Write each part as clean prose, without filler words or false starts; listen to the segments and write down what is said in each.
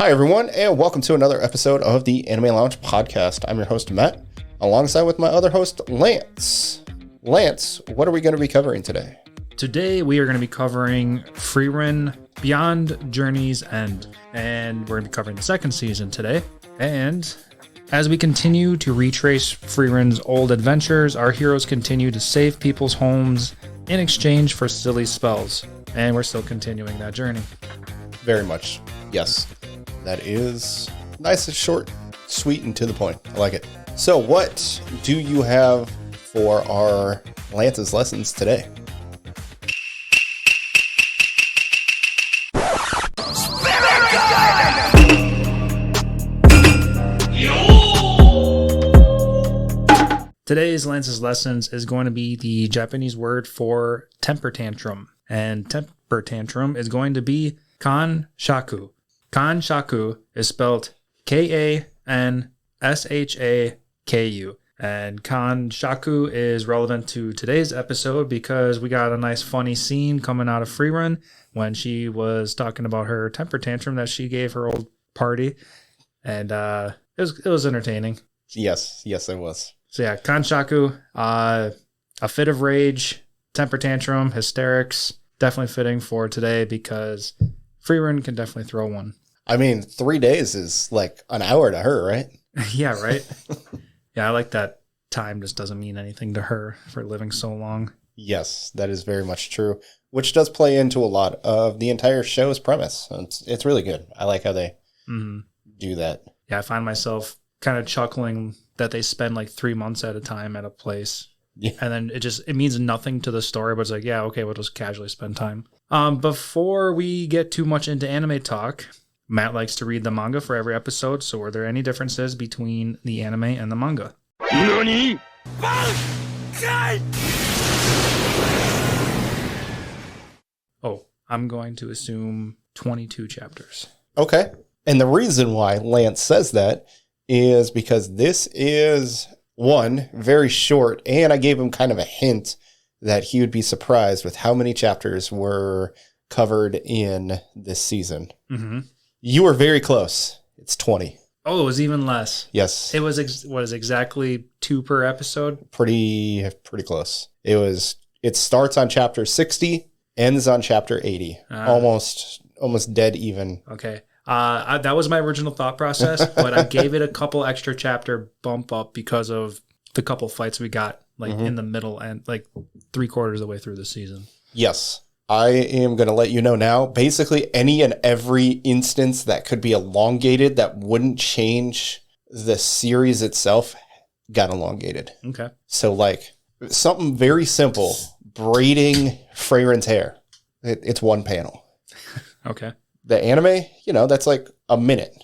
Hi, everyone, and welcome to another episode of the Anime Lounge podcast. I'm your host, Matt, alongside with my other host, Lance. Lance, what are we going to be covering today? Today, we are going to be covering Frieren Beyond Journey's End, and we're going to be covering the second season today. And as we continue to retrace Frieren's old adventures, our heroes continue to save people's homes in exchange for silly spells, and we're still continuing that journey. Very much, yes. That is nice and short, sweet, and to the point. I like it. So what do you have for our Lance's lessons today? Today's Lance's lessons is going to be the Japanese word for temper tantrum. And temper tantrum is going to be kanshaku. Kanshaku is spelled Kanshaku. And kanshaku is relevant to today's episode because we got a nice funny scene coming out of Frieren when she was talking about her temper tantrum that she gave her old party. And it was entertaining. Yes, it was. So yeah, kanshaku, a fit of rage, temper tantrum, hysterics, definitely fitting for today because Frieren can definitely throw one. I mean, 3 days is like an hour to her, right? Yeah, right? Yeah, I like that time just doesn't mean anything to her for living so long. Yes, that is very much true, which does play into a lot of the entire show's premise. It's really good. I like how they do that. Yeah, I find myself kind of chuckling that they spend like 3 months at a time at a place. Yeah. And then it means nothing to the story, but it's like, yeah, okay, we'll just casually spend time. Before we get too much into anime talk, Matt likes to read the manga for every episode, so are there any differences between the anime and the manga? NANI? Oh, I'm going to assume 22 chapters. Okay. And the reason why Lance says that is because this is, one, very short, and I gave him kind of a hint that he would be surprised with how many chapters were covered in this season. Mm-hmm. You were very close. It's 20. Oh, it was even less. Yes. It was, exactly 2 per episode? Pretty close. It starts on chapter 60, ends on chapter 80. Almost dead even. Okay. That was my original thought process, but I gave it a couple extra chapter bump up because of the couple fights we got in the middle and like 3/4 of the way through the season. Yes. I am going to let you know now, basically any and every instance that could be elongated that wouldn't change the series itself got elongated. Okay. So like something very simple, braiding Frieren's hair. It's one panel. Okay. The anime, that's like a minute.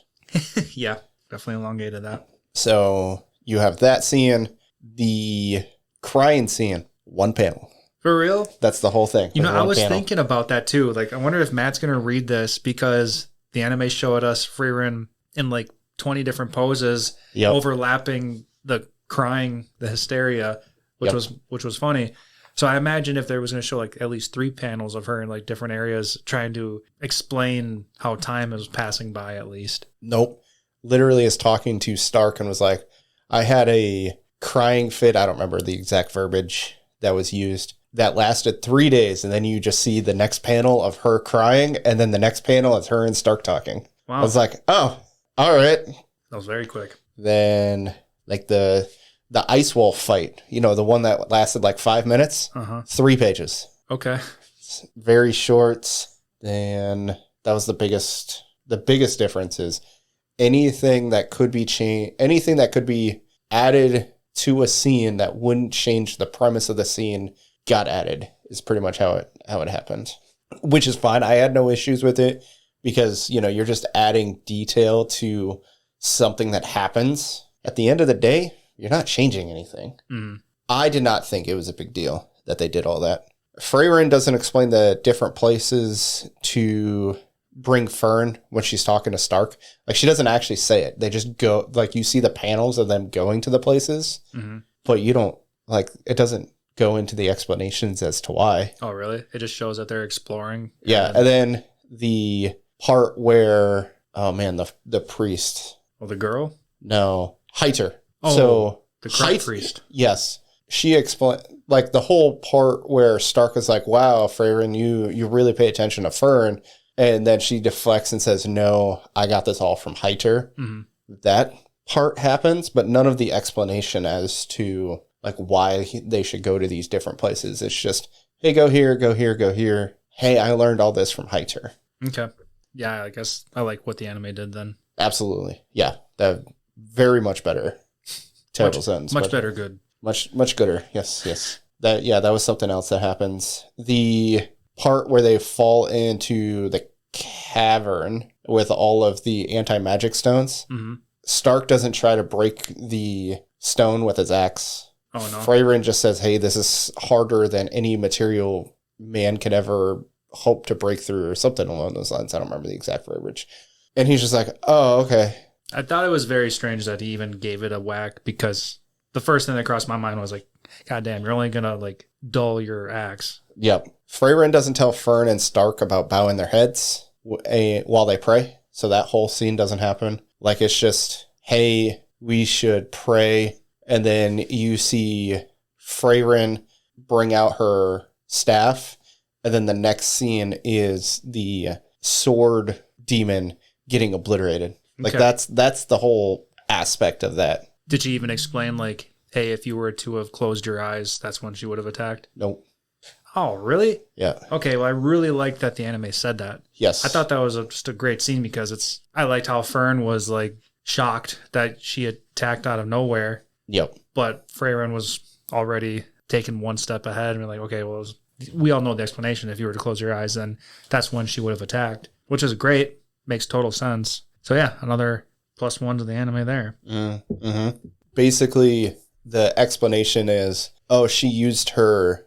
Yeah, definitely elongated that. So you have that scene, the crying scene, one panel. For real? That's the whole thing. I was thinking about that too. Like, I wonder if Matt's going to read this because the anime showed us Frieren in like 20 different poses, overlapping the crying, the hysteria, which was funny. So I imagine if there was going to show like at least 3 panels of her in like different areas trying to explain how time is passing by at least. Nope. Literally is talking to Stark and was like, I had a crying fit. I don't remember the exact verbiage that was used. That lasted 3 days, and then you just see the next panel of her crying, and then the next panel is her and Stark talking. Wow. I was like, oh, all right. That was very quick. Then, like, the ice wolf fight, the one that lasted like 5 minutes, 3 pages. Okay. Very short. Then that was the biggest difference is anything that could be anything that could be added to a scene that wouldn't change the premise of the scene got added is pretty much how it happened, which is fine. I had no issues with it because, you're just adding detail to something that happens. At the end of the day, you're not changing anything. Mm. I did not think it was a big deal that they did all that. Frieren doesn't explain the different places to bring Fern when she's talking to Stark. Like, she doesn't actually say it. They just go, like, you see the panels of them going to the places, but you don't, like, it doesn't go into the explanations as to why. Oh, really? It just shows that they're exploring. Yeah. And then the part where oh man, the priest. Oh, the girl? No, Heiter. Oh, so the Christ priest. Yes. She explained, like, the whole part where Stark is like, wow, Frieren, you really pay attention to Fern. And then she deflects and says, no, I got this all from Heiter. Mm-hmm. That part happens, but none of the explanation as to, like, why they should go to these different places. It's just, hey, go here, go here, go here. Hey, I learned all this from Heiter. Okay. Yeah, I guess I like what the anime did then. Absolutely. Yeah. That very much better. Terrible sentence. Much better good. Much gooder. Yes. That was something else that happens. The part where they fall into the cavern with all of the anti-magic stones. Mm-hmm. Stark doesn't try to break the stone with his axe. Oh, no. Frieren just says, hey, this is harder than any material man could ever hope to break through, or something along those lines. I don't remember the exact verbiage. And he's just like, oh, okay. I thought it was very strange that he even gave it a whack, because the first thing that crossed my mind was like, God damn, you're only going to like dull your axe. Yep. Frieren doesn't tell Fern and Stark about bowing their heads while they pray. So that whole scene doesn't happen. Like, it's just, hey, we should pray. And then you see Frieren bring out her staff. And then the next scene is the sword demon getting obliterated. Like, okay. That's the whole aspect of that. Did she even explain, like, hey, if you were to have closed your eyes, that's when she would have attacked? Nope. Oh, really? Yeah. Okay, well, I really liked that the anime said that. Yes. I thought that was just a great scene, because I liked how Fern was, like, shocked that she attacked out of nowhere. Yep. But Frieren was already taking one step ahead, and we're like, okay, well, we all know the explanation. If you were to close your eyes, then that's when she would have attacked, which is great. Makes total sense. So, yeah, another +1 to the anime there. Mm-hmm. Basically, the explanation is, she used her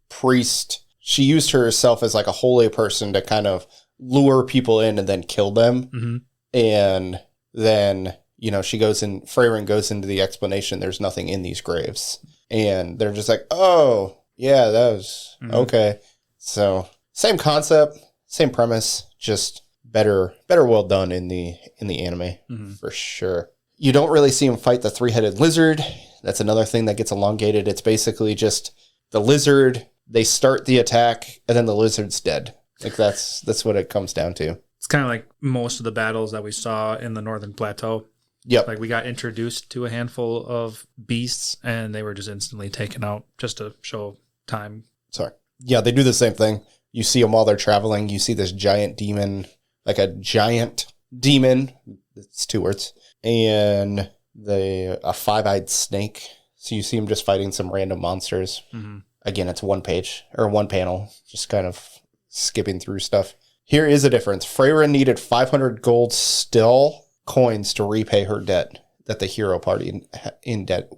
priest. She used herself as like a holy person to kind of lure people in and then kill them. Mm-hmm. And then, Frieren goes into the explanation, there's nothing in these graves. And they're just like, oh, yeah, that was okay. So, same concept, same premise, just better well done in the anime, for sure. You don't really see him fight the 3-headed lizard. That's another thing that gets elongated. It's basically just the lizard, they start the attack, and then the lizard's dead. Like, that's what it comes down to. It's kind of like most of the battles that we saw in the Northern Plateau. Yep. Like, we got introduced to a handful of beasts, and they were just instantly taken out just to show time. Sorry. Yeah, they do the same thing. You see them while they're traveling. You see this giant demon, like a giant demon. It's 2 words. And a 5-eyed snake. So you see him just fighting some random monsters. Mm-hmm. Again, it's one page or one panel, just kind of skipping through stuff. Here is a difference. Frieren needed 500 gold still coins to repay her debt that the hero party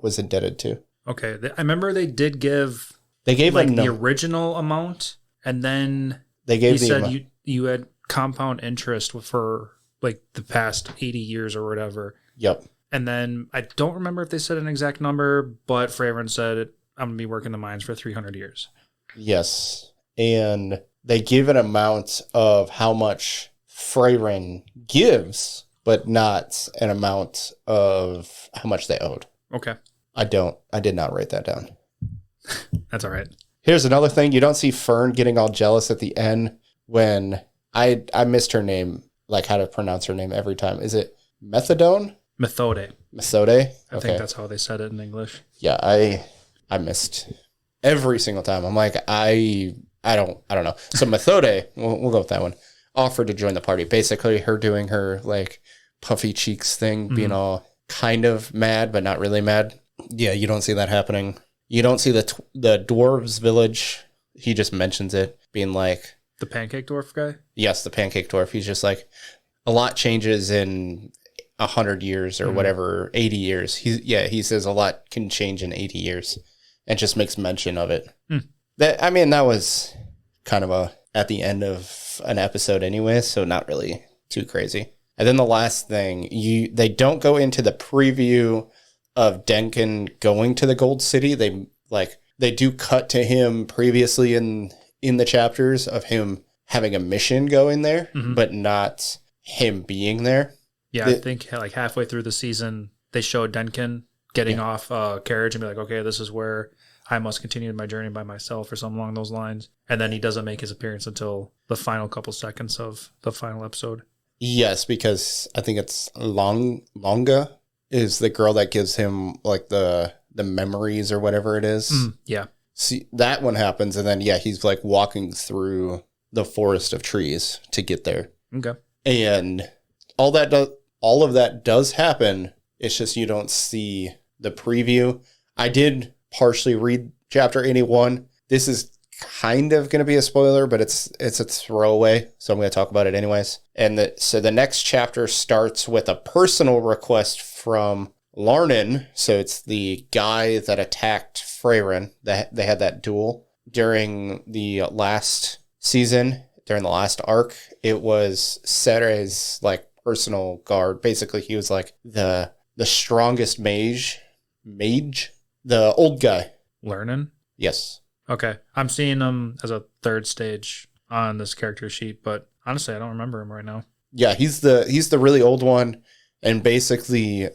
was indebted to. Okay. I remember they did give... They gave like the original amount, and then he said you had compound interest for like the past 80 years or whatever. Yep. And then I don't remember if they said an exact number, but Frieren said, I'm going to be working the mines for 300 years. Yes. And they give an amount of how much Frieren gives, but not an amount of how much they owed. Okay. I did not write that down. That's all right. Here's another thing. You don't see Fern getting all jealous at the end when I missed her name, like how to pronounce her name every time. Is it Methadone? Methode. Okay. I think that's how they said it in English. Yeah, I missed every single time. I'm like, I don't know. So Methode, we'll go with that one, offered to join the party. Basically, her doing her like puffy cheeks thing, being all kind of mad, but not really mad. Yeah, you don't see that happening. You don't see the dwarves village. He just mentions it, being like... The pancake dwarf guy? Yes, the pancake dwarf. He's just like, a lot changes in 100 years or whatever, 80 years. He says a lot can change in 80 years and just makes mention of it. That was kind of at the end of an episode anyway, so not really too crazy. And then the last thing, they don't go into the preview of Denkin going to the Gold City. They do cut to him previously in the chapters of him having a mission going there, but not him being there. Yeah, I think like halfway through the season, they showed Denkin getting off a carriage and be like, okay, this is where I must continue my journey by myself or something along those lines. And then he doesn't make his appearance until the final couple seconds of the final episode. Yes, because I think it's Manga is the girl that gives him like the memories or whatever it is. Yeah. See, that one happens, and then he's like walking through the forest of trees to get there. Okay. And all of that does happen. It's just you don't see the preview. I did partially read chapter 81. This is kind of going to be a spoiler, but it's a throwaway, so I'm going to talk about it anyways. And so the next chapter starts with a personal request from Larnin. So it's the guy that attacked Frieren. They had that duel during the last season, during the last arc. It was Cere's like personal guard. Basically, he was like the strongest mage, the old guy. Learning? Yes. Okay. I'm seeing him as a third stage on this character sheet, but honestly, I don't remember him right now. Yeah, he's the really old one. And basically,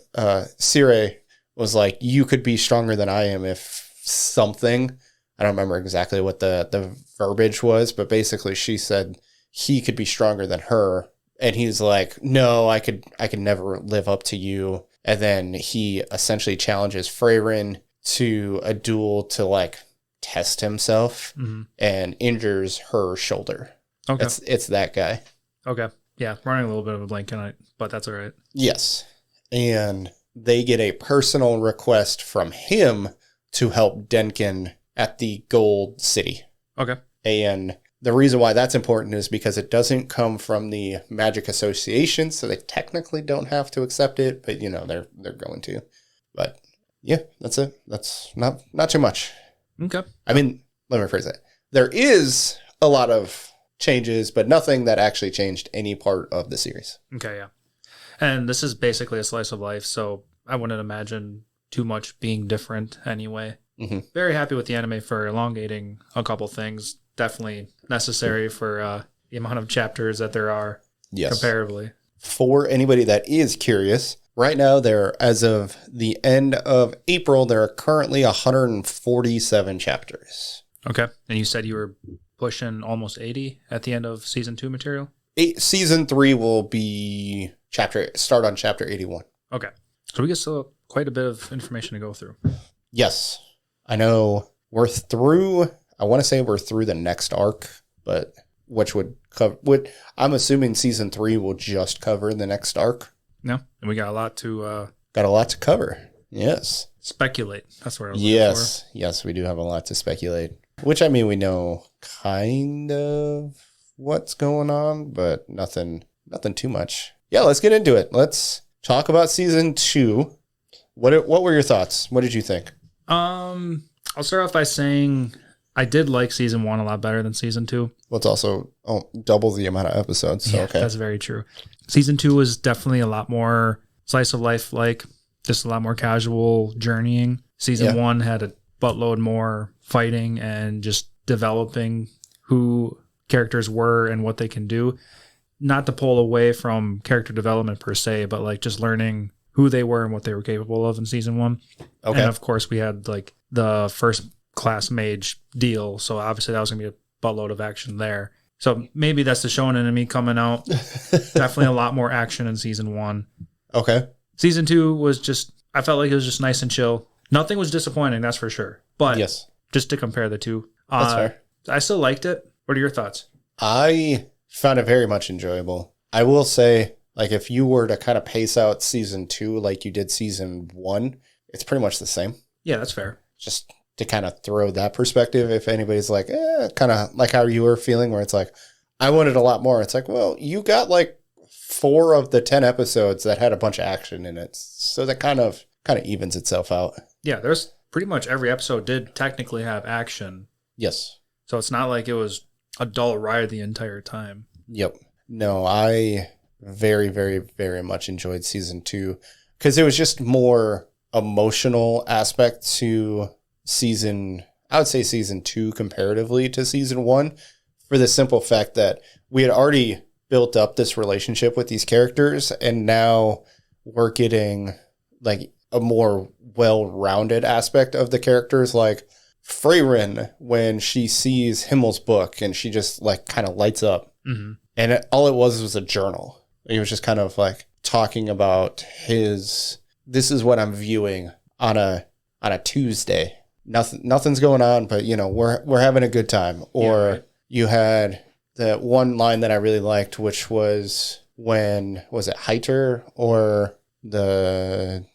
Cere was like, you could be stronger than I am if something. I don't remember exactly what the verbiage was, but basically she said he could be stronger than her. And he's like, no, I could never live up to you. And then he essentially challenges Frieren to a duel to like test himself and injures her shoulder. Okay. It's that guy. Okay. Yeah. Running a little bit of a blank on it, but that's all right. Yes. And they get a personal request from him to help Denkin at the Gold City. Okay. And the reason why that's important is because it doesn't come from the Magic Association, so they technically don't have to accept it, but they're going to. But yeah, that's it. That's not too much. Okay. I mean, let me rephrase that. There is a lot of changes, but nothing that actually changed any part of the series. Okay, yeah. And this is basically a slice of life, so I wouldn't imagine too much being different anyway. Mm-hmm. Very happy with the anime for elongating a couple things. Definitely necessary for the amount of chapters that there are comparably. For anybody that is curious, right now as of the end of April, there are currently 147 chapters. Okay. And you said you were pushing almost 80 at the end of season 2 material? Season 3 will be start on chapter 81. Okay. So we get still quite a bit of information to go through. Yes. I know we're through, I want to say we're through the next arc, but which would cover, I'm assuming season 3 will just cover the next arc. No. And we got a lot to cover. Yes. Speculate. That's where I was looking for. Yes, we do have a lot to speculate. Which, I mean, we know kind of what's going on, but nothing too much. Yeah, let's get into it. Let's talk about season 2. What were your thoughts? What did you think? I'll start off by saying I did like season 1 a lot better than season 2. Well, it's also double the amount of episodes. So, yeah, okay. That's very true. Season 2 was definitely a lot more slice of life, like just a lot more casual journeying. Season 1 had a buttload more fighting and just developing who characters were and what they can do. Not to pull away from character development per se, but like just learning who they were and what they were capable of in season 1. Okay. And of course we had like the first class mage deal. So obviously that was going to be a buttload of action there. So maybe that's the shonen in me coming out. Definitely a lot more action in season 1. Okay. Season 2 was just, I felt like it was just nice and chill. Nothing was disappointing, that's for sure. But just to compare the two. That's fair. I still liked it. What are your thoughts? I found it very much enjoyable. I will say, like, if you were to kind of pace out season 2 like you did season 1, it's pretty much the same. Yeah, that's fair. Just to kind of throw that perspective, if anybody's like, kind of like how you were feeling, where it's like, I wanted a lot more. It's like, well, you got like 4 of the 10 episodes that had a bunch of action in it. So that kind of evens itself out. Yeah, there's pretty much every episode did technically have action. Yes. So it's not like it was a dull ride the entire time. Yep. No, I very, very, very much enjoyed season 2 because it was just more emotional aspect to I would say season 2 comparatively to season 1, for the simple fact that we had already built up this relationship with these characters, and now we're getting like a more well-rounded aspect of the characters, like Frieren, when she sees Himmel's book and she just like kind of lights up. Mm-hmm. And all it was a journal. He was just kind of like talking about this is what I'm viewing on a Tuesday. Nothing's going on, but we're having a good time. Or right. You had the one line that I really liked, which was when, was it Heiter or the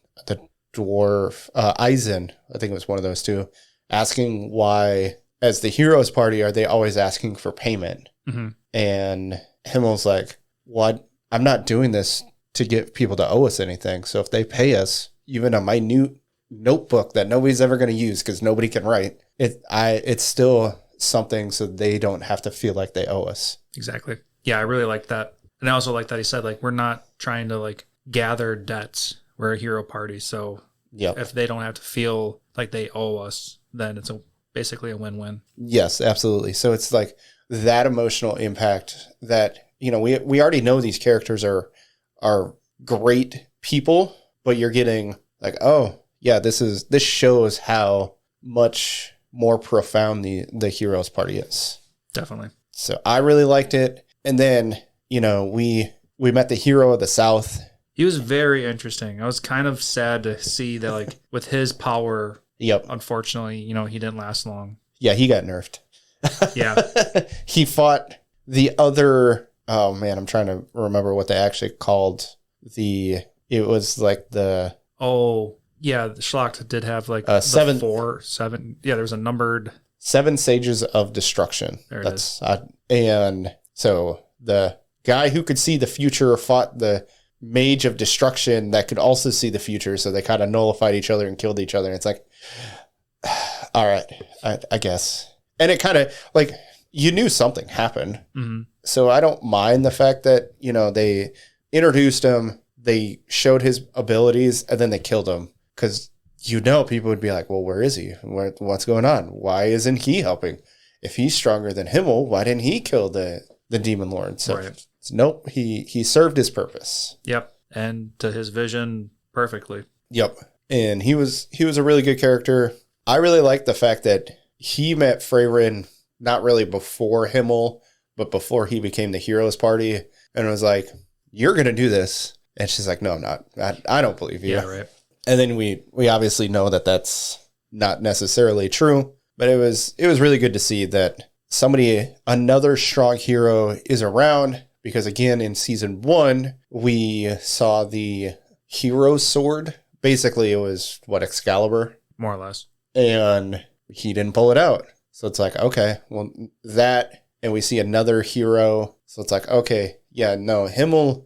dwarf, Eisen, I think it was one of those two, asking why, as the heroes party, are they always asking for payment? Mm-hmm. And Himmel's like, what? I'm not doing this to get people to owe us anything. So if they pay us, even a minute notebook that nobody's ever going to use because nobody can write, it's still something so they don't have to feel like they owe us. Exactly. Yeah, I really like that. And I also like that he said, like, we're not trying to like gather debts. We're a hero party. So if they don't have to feel like they owe us, then it's basically a win-win. Yes, absolutely. So it's like that emotional impact that, we already know these characters are great people, but you're getting like, oh yeah, this shows how much more profound the heroes party is. Definitely. So I really liked it. And then, we met the hero of the South. He was very interesting. I was kind of sad to see that, like, with his power, unfortunately, he didn't last long. Yeah, he got nerfed. Yeah. He fought the other, oh man, I'm trying to remember what they actually called it was like the... Oh, yeah, the Schlacht did have like 7. Yeah, there was a numbered... 7 Sages of Destruction. There it is. And so the guy who could see the future fought the Mage of Destruction that could also see the future, so they kind of nullified each other and killed each other. And it's like, all right, I guess. And it kind of, like, you knew something happened. Mm-hmm. So I don't mind the fact that, they introduced him, they showed his abilities, and then they killed him. Because, people would be like, well, where is he? What's going on? Why isn't he helping? If he's stronger than Himmel, why didn't he kill the Demon Lord? So, right. Nope, he served his purpose. Yep, and to his vision perfectly. Yep, and he was a really good character. I really liked the fact that he met Frieren not really before Himmel, but before he became the heroes party, and was like, "You're gonna do this," and she's like, "No, I'm not. I don't believe you." Yeah, right. And then we obviously know that that's not necessarily true, but it was really good to see that another strong hero is around. Because again, in season 1, we saw the hero sword. Basically, it was Excalibur? More or less. And he didn't pull it out. So it's like, okay, well, that, and we see another hero. So it's like, okay, yeah, no, Himmel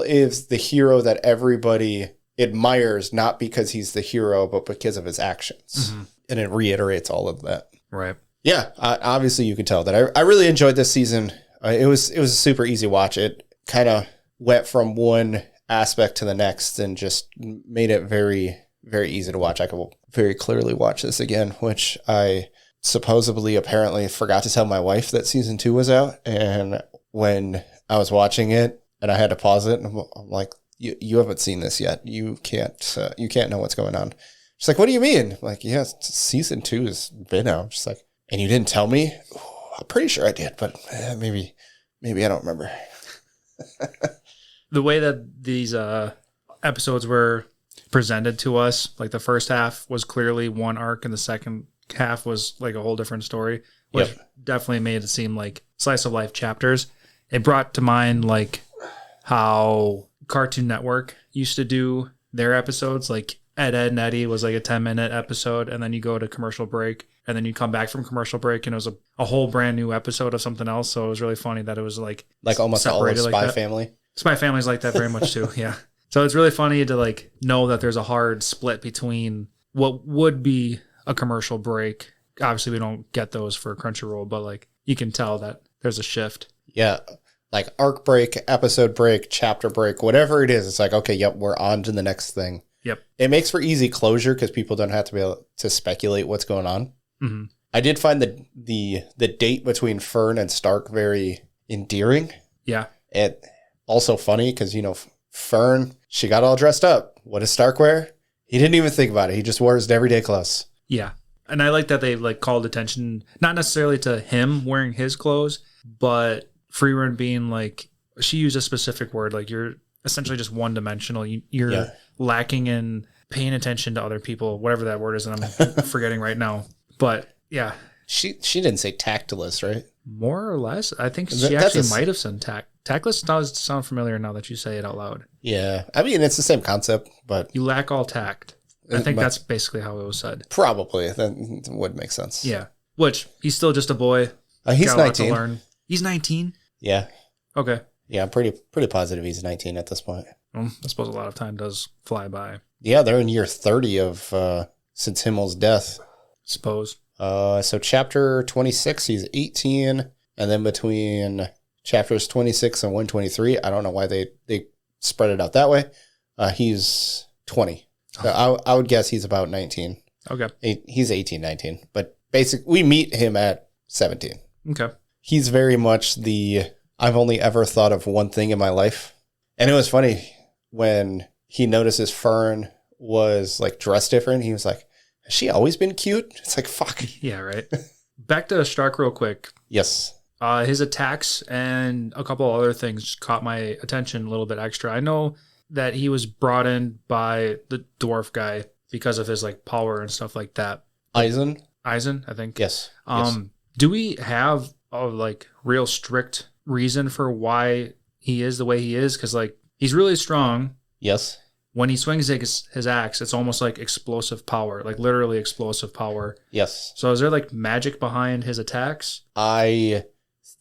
is the hero that everybody admires, not because he's the hero, but because of his actions. Mm-hmm. And it reiterates all of that. Right. Yeah, obviously you could tell that I really enjoyed this season. It was a super easy watch. It kind of went from one aspect to the next and just made it very, very easy to watch. I could very clearly watch this again, which I apparently forgot to tell my wife that season 2 was out. And when I was watching it and I had to pause it, and I'm like, you haven't seen this yet. You can't know what's going on. She's like, what do you mean? I'm like, yeah, season 2 has been out. She's like, and you didn't tell me? I'm pretty sure I did, but maybe I don't remember. The way that these episodes were presented to us, like the first half was clearly one arc and the second half was like a whole different story, which definitely made it seem like slice of life chapters. It brought to mind like how Cartoon Network used to do their episodes, like Ed, Edd n Eddy was like a 10-minute episode, and then you go to commercial break, and then you come back from commercial break, and it was a whole brand new episode of something else. So it was really funny that it was like almost all of Spy Family. Spy Family's like that very much too. Yeah. So it's really funny to like know that there's a hard split between what would be a commercial break. Obviously, we don't get those for Crunchyroll, but like you can tell that there's a shift. Yeah. Like arc break, episode break, chapter break, whatever it is. It's like, okay, yep, we're on to the next thing. Yep. It makes for easy closure because people don't have to be able to speculate what's going on. Mm-hmm. I did find the date between Fern and Stark very endearing. Yeah. It also funny because, Fern, she got all dressed up. What does Stark wear? He didn't even think about it. He just wore his everyday clothes. Yeah. And I like that they like called attention, not necessarily to him wearing his clothes, but Frieren being like, she used a specific word, like you're essentially just one dimensional. You're lacking in paying attention to other people, whatever that word is, and I'm forgetting right now. But yeah. She didn't say tactless, right? More or less. I think she actually might have said tactless does sound familiar now that you say it out loud. Yeah. I mean, it's the same concept, but... You lack all tact. I think that's basically how it was said. Probably. That would make sense. Yeah. Which, he's still just a boy. He's 19. To learn. He's 19? Yeah. Okay. Yeah, I'm pretty positive he's 19 at this point. I suppose a lot of time does fly by. Yeah, they're in year 30 of since Himmel's death. Suppose. So chapter 26, he's 18. And then between chapters 26 and 123, I don't know why they spread it out that way. He's 20. So I would guess he's about 19. Okay. He's 18, 19. But basically, we meet him at 17. Okay. He's very much I've only ever thought of one thing in my life. And it was funny when he notices Fern was like dressed different. He was like, has she always been cute? It's like, fuck. Yeah, right. Back to Stark real quick. Yes. His attacks and a couple other things caught my attention a little bit extra. I know that he was brought in by the dwarf guy because of his like power and stuff like that. Eisen, I think. Yes. Do we have a like real strict reason for why he is the way he is? Because like he's really strong. Yes. When he swings his axe, it's almost like explosive power, like literally explosive power. Yes. So is there like magic behind his attacks? I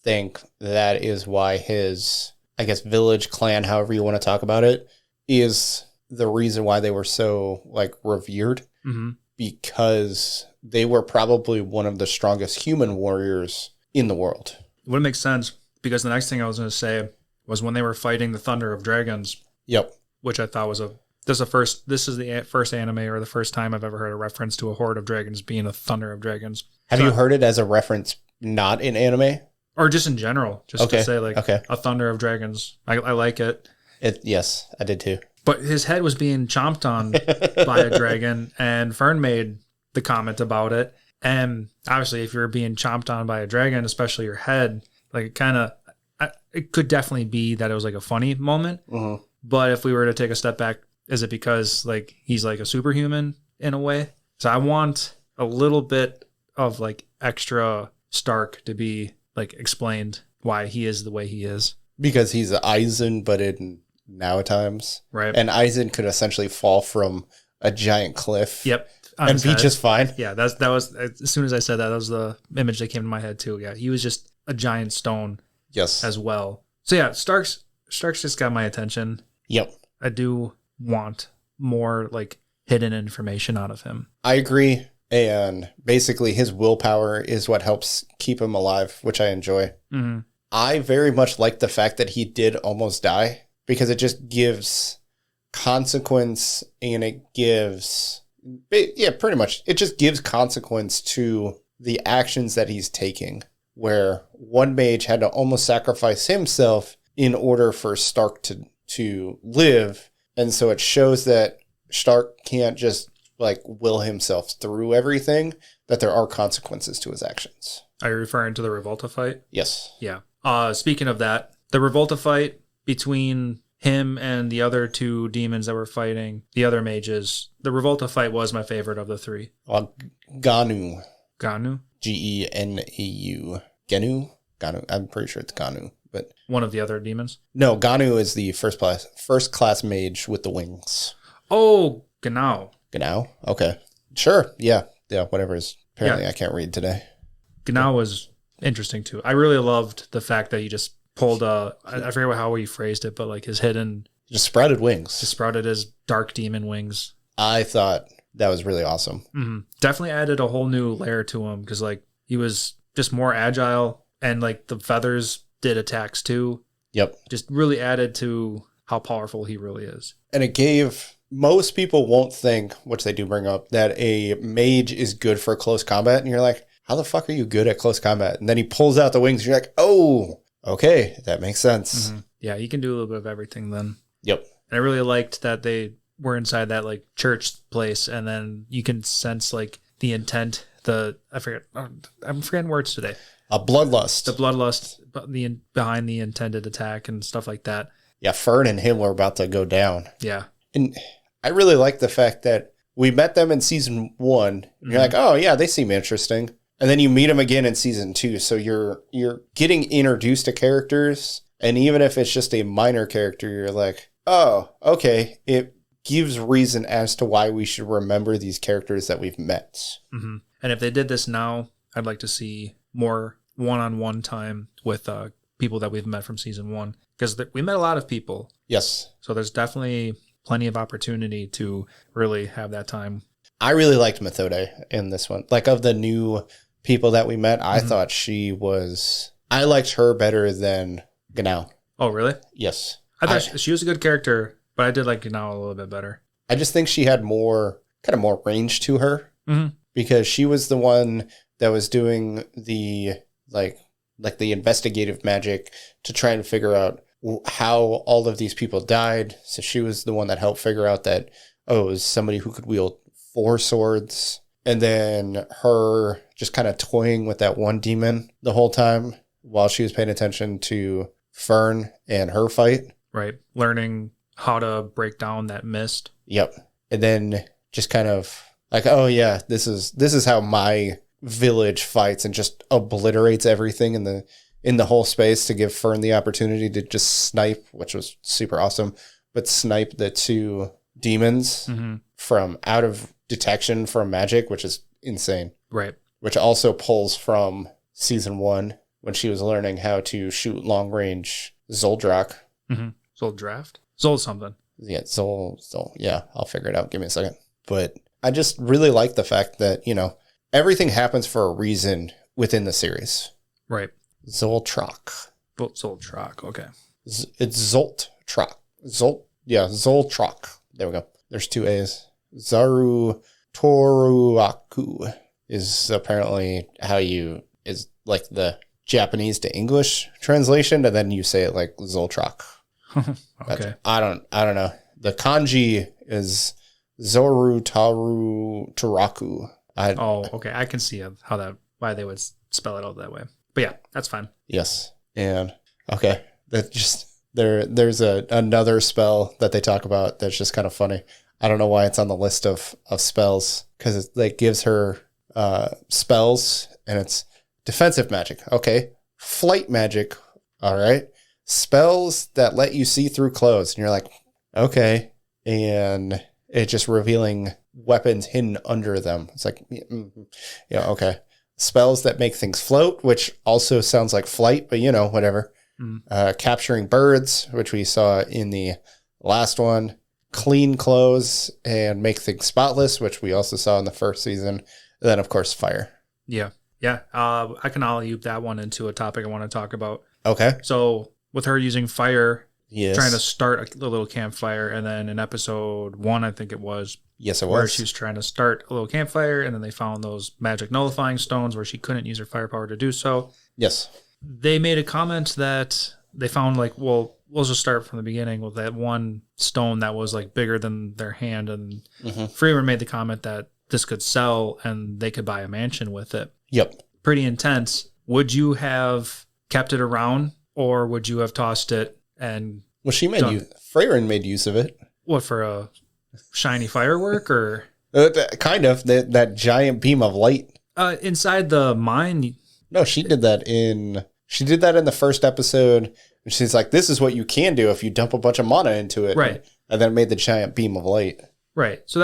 think that is why his, I guess, village, clan, however you want to talk about it, is the reason why they were so like revered. Mm-hmm. Because they were probably one of the strongest human warriors in the world. It would make sense because the next thing I was going to say was when they were fighting the Thunder of Dragons. Yep. Which I thought was this is the first anime or the first time I've ever heard a reference to a horde of dragons being a Thunder of Dragons. Have you heard it as a reference not in anime? Or just in general, just to say like a Thunder of Dragons. I like it. Yes, I did too. But his head was being chomped on by a dragon, and Fern made the comment about it. And obviously, if you're being chomped on by a dragon, especially your head, like it could definitely be that it was like a funny moment. Mm-hmm. But if we were to take a step back, is it because like he's like a superhuman in a way? So I want a little bit of like extra Stark to be like explained why he is the way he is. Because he's Eisen, but in now times. Right. And Eisen could essentially fall from a giant cliff. Yep. And be just fine. Yeah, that was as soon as I said that was the image that came to my head too. Yeah, he was just a giant stone. Yes. As well. So yeah, Stark's just got my attention. Yep. I do want more like hidden information out of him. I agree. And basically his willpower is what helps keep him alive, which I enjoy. Mm-hmm. I very much like the fact that he did almost die because it just gives consequence and it gives, pretty much. It just gives consequence to the actions that he's taking, where one mage had to almost sacrifice himself in order for Stark to live. And so it shows that Stark can't just like will himself through everything, that there are consequences to his actions. Are you referring to the Revolta fight? Yes. Yeah. Speaking of that, the Revolta fight between him and the other two demons that were fighting the other mages, the Revolta fight was my favorite of the three. Ganu. Ganu? Genau. Ganu? I'm pretty sure it's Ganu. But one of the other demons? No, Ganu is the first class mage with the wings. Oh, Genau. Genau? Okay. Sure. Yeah. Yeah, whatever is. Apparently I can't read today. Genau was interesting too. I really loved the fact that he just pulled I forget how he phrased it, but like his hidden... Just sprouted wings. Just sprouted his dark demon wings. I thought that was really awesome. Mm-hmm. Definitely added a whole new layer to him because like he was just more agile and like the feathers did attacks too. Yep. Just really added to how powerful he really is. And it gave... Most people won't think, which they do bring up, that a mage is good for close combat. And you're like, how the fuck are you good at close combat? And then he pulls out the wings. And you're like, oh, Okay, that makes sense. Mm-hmm. Yeah, you can do a little bit of everything then. Yep. And I really liked that they were inside that like church place, and then you can sense like the intent. I'm forgetting words today. A bloodlust. The bloodlust behind the intended attack and stuff like that. Yeah, Fern and him were about to go down. Yeah. And I really like the fact that we met them in season 1. Mm-hmm. You're like, oh yeah, they seem interesting. And then you meet them again in season 2. So you're getting introduced to characters. And even if it's just a minor character, you're like, oh, okay. It gives reason as to why we should remember these characters that we've met. Mm-hmm. And if they did this now, I'd like to see more one-on-one time with people that we've met from season 1. Because we met a lot of people. Yes. So there's definitely plenty of opportunity to really have that time. I really liked Methode in this one. Like, of the new people that we met, I thought I liked her better than Genau. Oh, really? Yes. I thought she was a good character, but I did like Genau a little bit better. I just think she had more range to her because she was the one that was doing the like the investigative magic to try and figure out how all of these people died. So she was the one that helped figure out that, it was somebody who could wield 4 swords. And then her just kind of toying with that one demon the whole time while she was paying attention to Fern and her fight. Right. Learning how to break down that mist. Yep. And then just kind of like, oh yeah, this is how my village fights, and just obliterates everything in the whole space to give Fern the opportunity to just snipe, which was super awesome, but snipe the 2 demons from out of detection from magic, which is insane. Right. Which also pulls from season 1 when she was learning how to shoot long range Zoldrak. Zoldraft? Zol something. Yeah, Zol. Yeah, I'll figure it out. Give me a second. But I just really like the fact that, everything happens for a reason within the series. Right. Zoltrak. Zoltrak, okay. It's Zoltrak. Zoltrak. There we go. There's 2 A's. Zaru Toruaku is apparently is like the Japanese to English translation, and then you say it like Zoltrak. Okay. I don't know. The kanji is Zoru Taru Turaku. Okay. I can see why they would spell it out that way. But yeah, that's fine. Yes. And okay. That just there's another spell that they talk about that's just kind of funny. I don't know why it's on the list of spells, because it like gives her spells, and it's defensive magic. Okay. Flight magic. All right. Spells that let you see through clothes. And you're like, okay. And it's just revealing weapons hidden under them. It's like, yeah, okay. Spells that make things float, which also sounds like flight, but whatever. Capturing birds, which we saw in the last one. Clean clothes and make things spotless, which we also saw in the first season. And then, of course, fire. Yeah. Yeah. I can alley-oop that one into a topic I want to talk about. Okay. So with her using fire, yes, trying to start a little campfire, and then in episode 1, I think it was. Yes, it was. Where she was trying to start a little campfire, and then they found those magic nullifying stones where she couldn't use her firepower to do so. Yes. They made a comment that they found we'll just start from the beginning with that one stone that was like bigger than their hand, and Frieren made the comment that this could sell and they could buy a mansion with it. Yep. Pretty intense. Would you have kept it around, or would you have tossed it and... Well, Frieren made use of it. What, for a shiny firework, or... Kind of. That giant beam of light. Inside the mine... No, she did that in the first episode. And she's like, this is what you can do if you dump a bunch of mana into it. Right. And then it made the giant beam of light. Right. So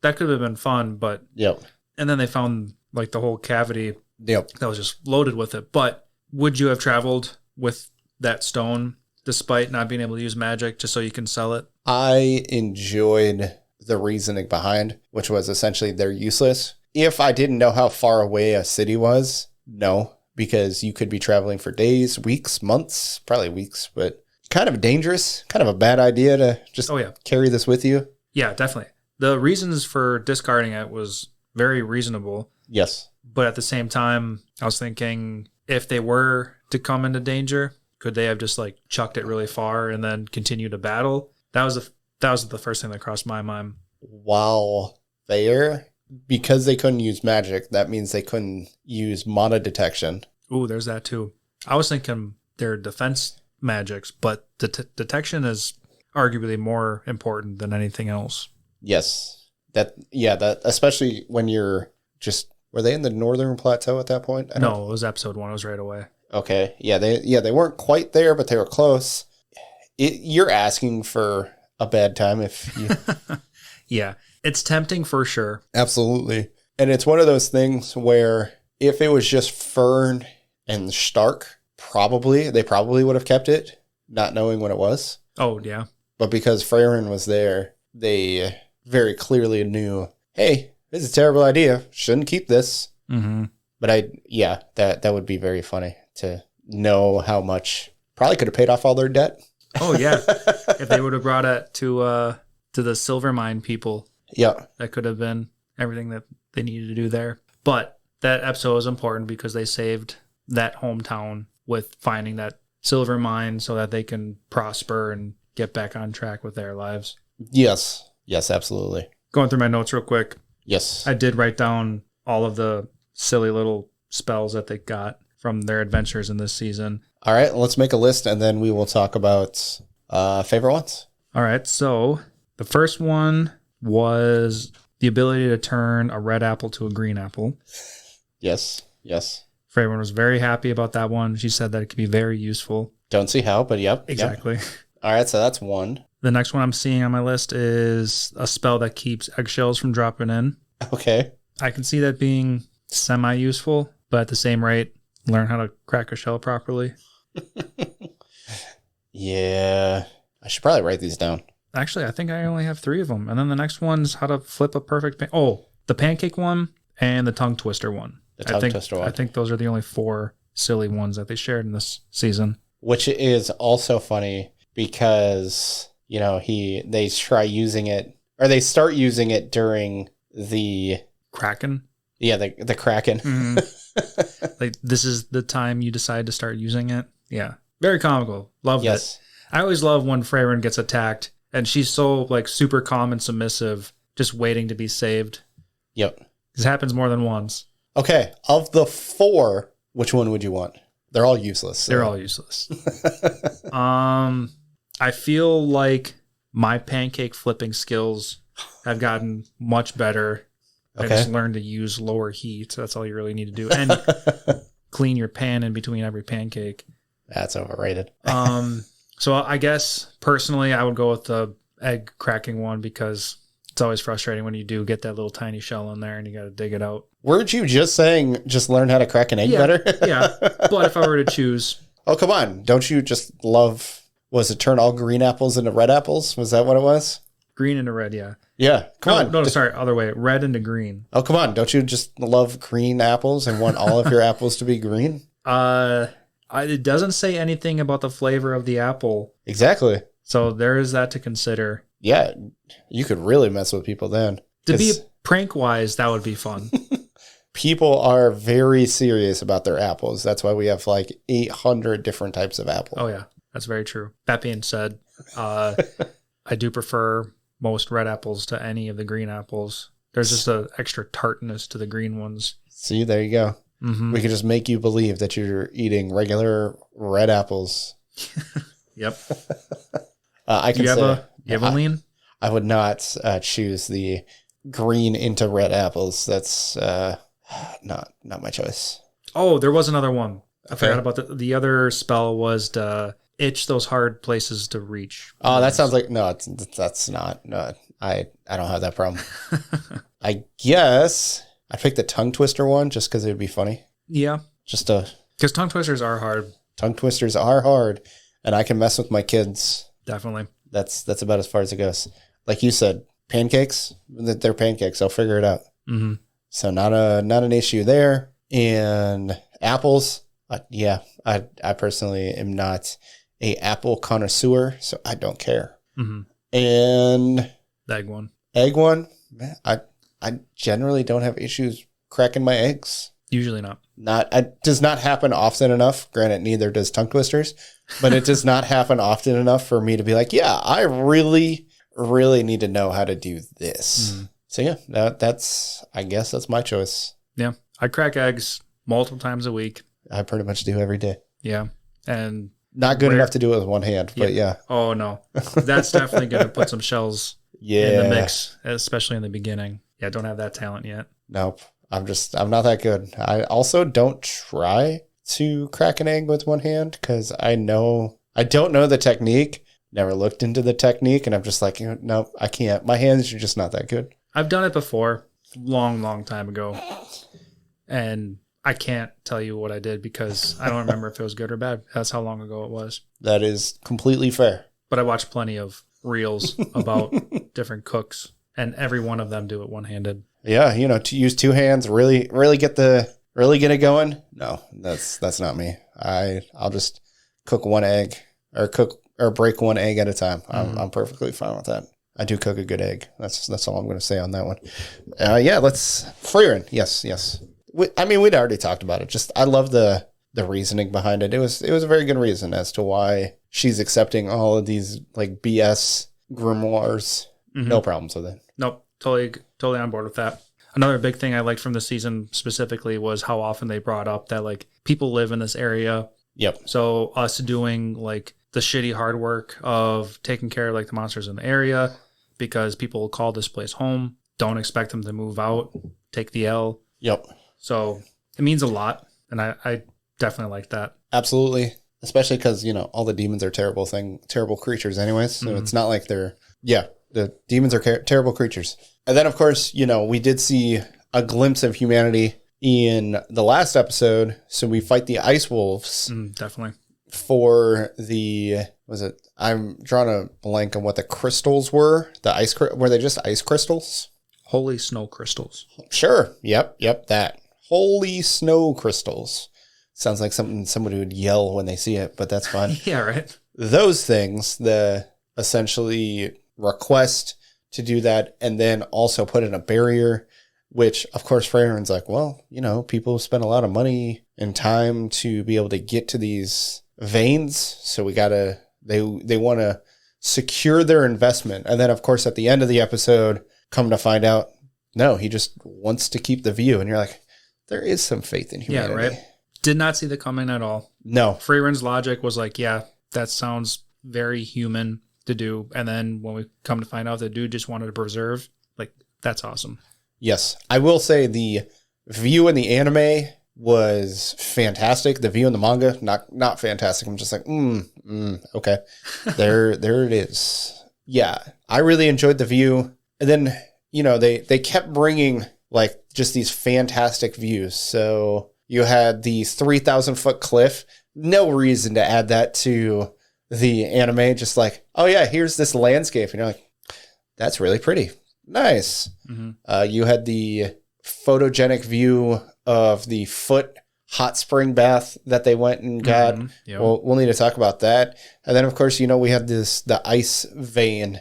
that could have been fun, but... Yep. And then they found like the whole cavity. Yep. That was just loaded with it. But would you have traveled with that stone despite not being able to use magic just so you can sell it? I enjoyed the reasoning behind, which was essentially they're useless. If I didn't know how far away a city was, no, because you could be traveling for days, weeks, months, probably weeks, but kind of dangerous, kind of a bad idea to just carry this with you. Yeah, definitely. The reasons for discarding it was very reasonable. Yes. But at the same time, I was thinking if they were to come into danger, Could they have just like chucked it really far and then continued to battle? That was the first thing that crossed my mind. While there, because they couldn't use magic, that means they couldn't use mana detection. Ooh, there's that too. I was thinking their defense magics, but detection is arguably more important than anything else. Yes. That especially when you're just, were they in the northern plateau at that point? No, it was episode 1. It was right away. Okay. Yeah, they weren't quite there, but they were close. You're asking for a bad time if you... Yeah, it's tempting for sure. Absolutely. And it's one of those things where if it was just Fern and Stark, they probably would have kept it, not knowing what it was. Oh, yeah. But because Frieren was there, they very clearly knew, hey, this is a terrible idea. Shouldn't keep this. Mm-hmm. But that would be very funny to know how much. Probably could have paid off all their debt. Oh, yeah. If they would have brought it to the silver mine people. Yeah. That could have been everything that they needed to do there. But that episode was important because they saved that hometown with finding that silver mine so that they can prosper and get back on track with their lives. Yes. Yes, absolutely. Going through my notes real quick. Yes. I did write down all of the silly little spells that they got from their adventures in this season. All right, let's make a list and then we will talk about favorite ones. All right, so the first one was the ability to turn a red apple to a green apple. Yes, yes. Frieren was very happy about that one. She said that it could be very useful. Don't see how, but yep. Exactly. Yep. All right, so that's one. The next one I'm seeing on my list is a spell that keeps eggshells from dropping in. Okay. I can see that being semi-useful, but at the same rate, learn how to crack a shell properly. Yeah. I should probably write these down. Actually, I think I only have 3 of them. And then the next one's how to flip a perfect the pancake one and the tongue twister one. Twister one. I think those are the only 4 silly ones that they shared in this season. Which is also funny because, they try using it, or they start using it during the... Kraken? Yeah, the Kraken. Mm-hmm. Like, this is the time you decide to start using it. Yeah. Very comical. Loved it. I always love when Frieren gets attacked and she's so super calm and submissive, just waiting to be saved. Yep. This happens more than once. Okay. Of the 4, which one would you want? They're all useless. So. They're all useless. I feel like my pancake flipping skills have gotten much better. Okay. I just learned to use lower heat. That's all you really need to do. And clean your pan in between every pancake. That's overrated. So I guess personally I would go with the egg cracking one because it's always frustrating when you do get that little tiny shell in there and you got to dig it out. Weren't you just saying just learn how to crack an egg better? Yeah. But if I were to choose. Oh, come on. Don't you just love, was it turn all green apples into red apples? Was that what it was? Green into red, yeah. Yeah, come on. No, sorry, other way. Red into green. Oh, come on. Don't you just love green apples and want all of your apples to be green? It doesn't say anything about the flavor of the apple. Exactly. So there is that to consider. Yeah, you could really mess with people then. To be prank-wise, that would be fun. People are very serious about their apples. That's why we have 800 different types of apple. Oh, yeah. That's very true. That being said, I do prefer most red apples to any of the green apples. There's just an extra tartness to the green ones. See, there you go. Mm-hmm. We could just make you believe that you're eating regular red apples. Yep. I can say, you have a lean? I would not choose the green into red apples. That's not my choice. Oh, there was another one. I forgot about the other spell was to itch those hard places to reach. Oh, that sounds like that's not. No, I don't have that problem. I guess I picked the tongue twister one just because it would be funny. Yeah, because tongue twisters are hard. Tongue twisters are hard, and I can mess with my kids. Definitely. That's about as far as it goes. Like you said, pancakes. They're pancakes. I'll figure it out. Mm-hmm. So not an issue there. And apples. I personally am not a apple connoisseur, so I don't care. Mm-hmm. And egg one. Man, I generally don't have issues cracking my eggs. Usually not. It does not happen often enough. Granted, neither does tongue twisters, but it does not happen often enough for me to be like, yeah, I really, really need to know how to do this. Mm. So yeah, I guess that's my choice. Yeah. I crack eggs multiple times a week. I pretty much do every day. Yeah. And not good enough to do it with one hand, but yeah. Oh no. That's definitely going to put some shells in the mix, especially in the beginning. Yeah. Don't have that talent yet. Nope. I'm not that good. I also don't try to crack an egg with one hand because I don't know the technique. Never looked into the technique, and I'm just like, nope, I can't. My hands are just not that good. I've done it before, long time ago, and I can't tell you what I did because I don't remember if it was good or bad. That's how long ago it was. That is completely fair. But I watched plenty of reels about different cooks, and every one of them do it one-handed. Yeah, to use two hands, really get it going. No, that's not me. I'll just cook one egg or break one egg at a time. I'm perfectly fine with that. I do cook a good egg. That's all I'm going to say on that one. Let's Frieren. Yes. We'd already talked about it. Just I love the reasoning behind it. It was a very good reason as to why she's accepting all of these like BS grimoires. Mm-hmm. No problems with it. Nope. Totally on board with that. Another big thing I liked from the season specifically was how often they brought up that like people live in this area. Yep. So us doing like the shitty hard work of taking care of like the monsters in the area because people call this place home. Don't expect them to move out. Take the L. Yep. So it means a lot. And I definitely like that. Absolutely. Especially because, all the demons are terrible creatures anyways. So it's not like the demons are terrible creatures. And then, of course, we did see a glimpse of humanity in the last episode. So we fight the ice wolves. Definitely. For I'm drawing a blank on what the crystals were. Were they just ice crystals? Holy snow crystals. Sure. Yep. That. Holy snow crystals. Sounds like something somebody would yell when they see it, but that's fine. Yeah, right. Those things, the essentially request to do that and then also put in a barrier, which of course Frieren's like, well, people spend a lot of money and time to be able to get to these veins, so they want to secure their investment. And then of course at the end of the episode come to find out, no, he just wants to keep the view, and you're like, there is some faith in humanity. Yeah, right. Did not see that coming at all. No. Frieren's logic was like, yeah, that sounds very human to do. And then when we come to find out the dude just wanted to preserve, like, that's awesome. Yes. I will say the view in the anime was fantastic. The view in the manga, not fantastic. I'm just like, okay. There it is. Yeah. I really enjoyed the view. And then, they kept bringing like just these fantastic views. So you had the 3,000 foot cliff. No reason to add that to the anime. Just like, oh yeah, here's this landscape. And you're like, that's really pretty. Nice. Mm-hmm. You had the photogenic view of the foot hot spring bath that they went and got. Mm-hmm. Yep. We'll need to talk about that. And then of course, we had the ice vein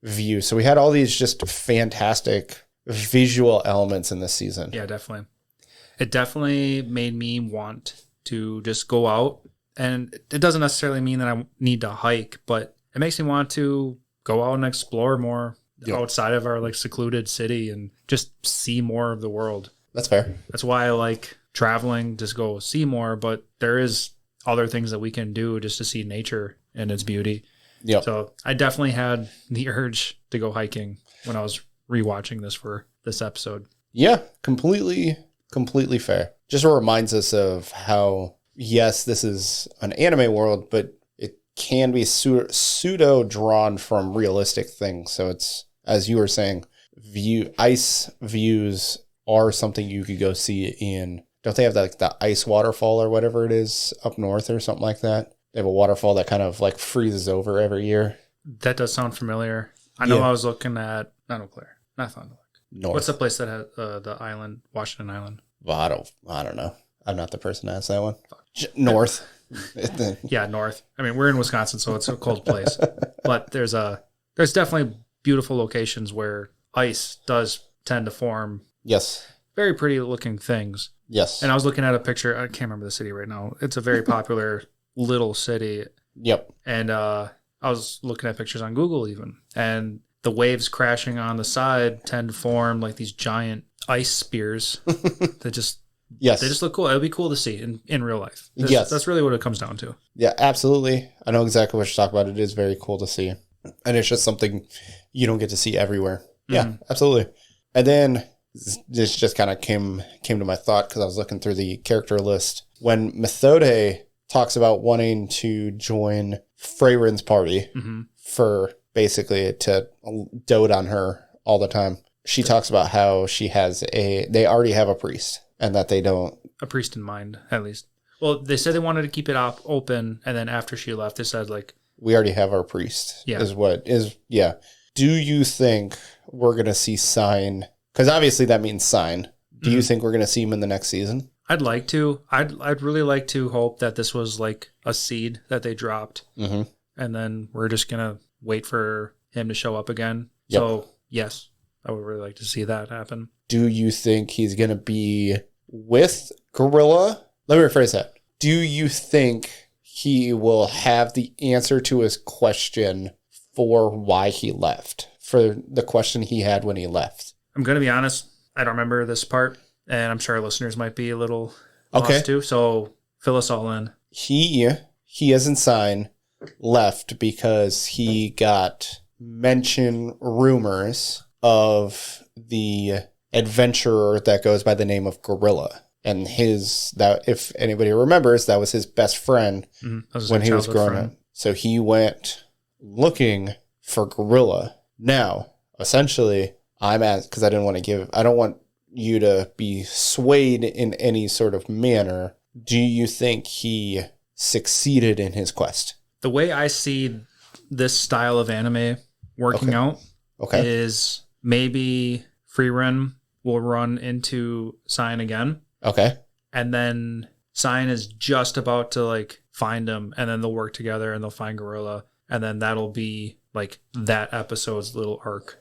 view. So we had all these just fantastic visual elements in this season. Yeah, definitely. It definitely made me want to just go out, and it doesn't necessarily mean that I need to hike, but it makes me want to go out and explore more outside of our like secluded city and just see more of the world. That's fair. That's why I like traveling, just go see more, but there is other things that we can do just to see nature and its beauty. Yeah. So I definitely had the urge to go hiking when I was rewatching this for this episode. Yeah, completely fair. Just reminds us of how, yes, this is an anime world, but it can be pseudo drawn from realistic things. So it's, as you were saying, ice views are something you could go see in. Don't they have the ice waterfall or whatever it is up north or something like that? They have a waterfall that kind of like freezes over every year. That does sound familiar. I know I was looking at, not Eau Claire, not Fond du Lac. North. What's the place that has the island, Washington Island? Well, I don't know. I'm not the person to ask that one. North. Yeah, north. I mean, we're in Wisconsin, so it's a cold place. But there's definitely beautiful locations where ice does tend to form. Yes. Very pretty looking things. Yes. And I was looking at a picture. I can't remember the city right now. It's a very popular little city. Yep. And I was looking at pictures on Google even. And the waves crashing on the side tend to form like these giant ice spears that just... Yes. They just look cool. It would be cool to see in real life. Yes. That's really what it comes down to. Yeah, absolutely. I know exactly what you're talking about. It is very cool to see. And it's just something you don't get to see everywhere. Yeah, absolutely. And then this just kind of came to my thought because I was looking through the character list. When Methode talks about wanting to join Frieren's party for basically to dote on her all the time, she talks about how they already have a priest. And that they don't... A priest in mind, at least. Well, they said they wanted to keep it open, and then after she left, they said, like... We already have our priest, yeah. Do you think we're going to see Sign... Because obviously that means Sign. Do you think we're going to see him in the next season? I'd like to. I'd really like to hope that this was like a seed that they dropped, and then we're just going to wait for him to show up again. Yep. So, yes, I would really like to see that happen. Do you think he's going to be... with Gorilla? Let me rephrase that. Do you think he will have the answer to his question for why he left? For the question he had when he left? I'm going to be honest. I don't remember this part, and I'm sure our listeners might be a little lost too. So fill us all in. He hasn't signed left because he got mention rumors of the adventurer that goes by the name of Gorilla, and that if anybody remembers, that was his best friend when he was growing up. So he went looking for Gorilla. Now, essentially, because I don't want you to be swayed in any sort of manner. Do you think he succeeded in his quest? The way I see this style of anime working out is maybe Frieren will run into Sign again. Okay. And then Sign is just about to like find him, and then they'll work together and they'll find Gorilla, and then that'll be like that episode's little arc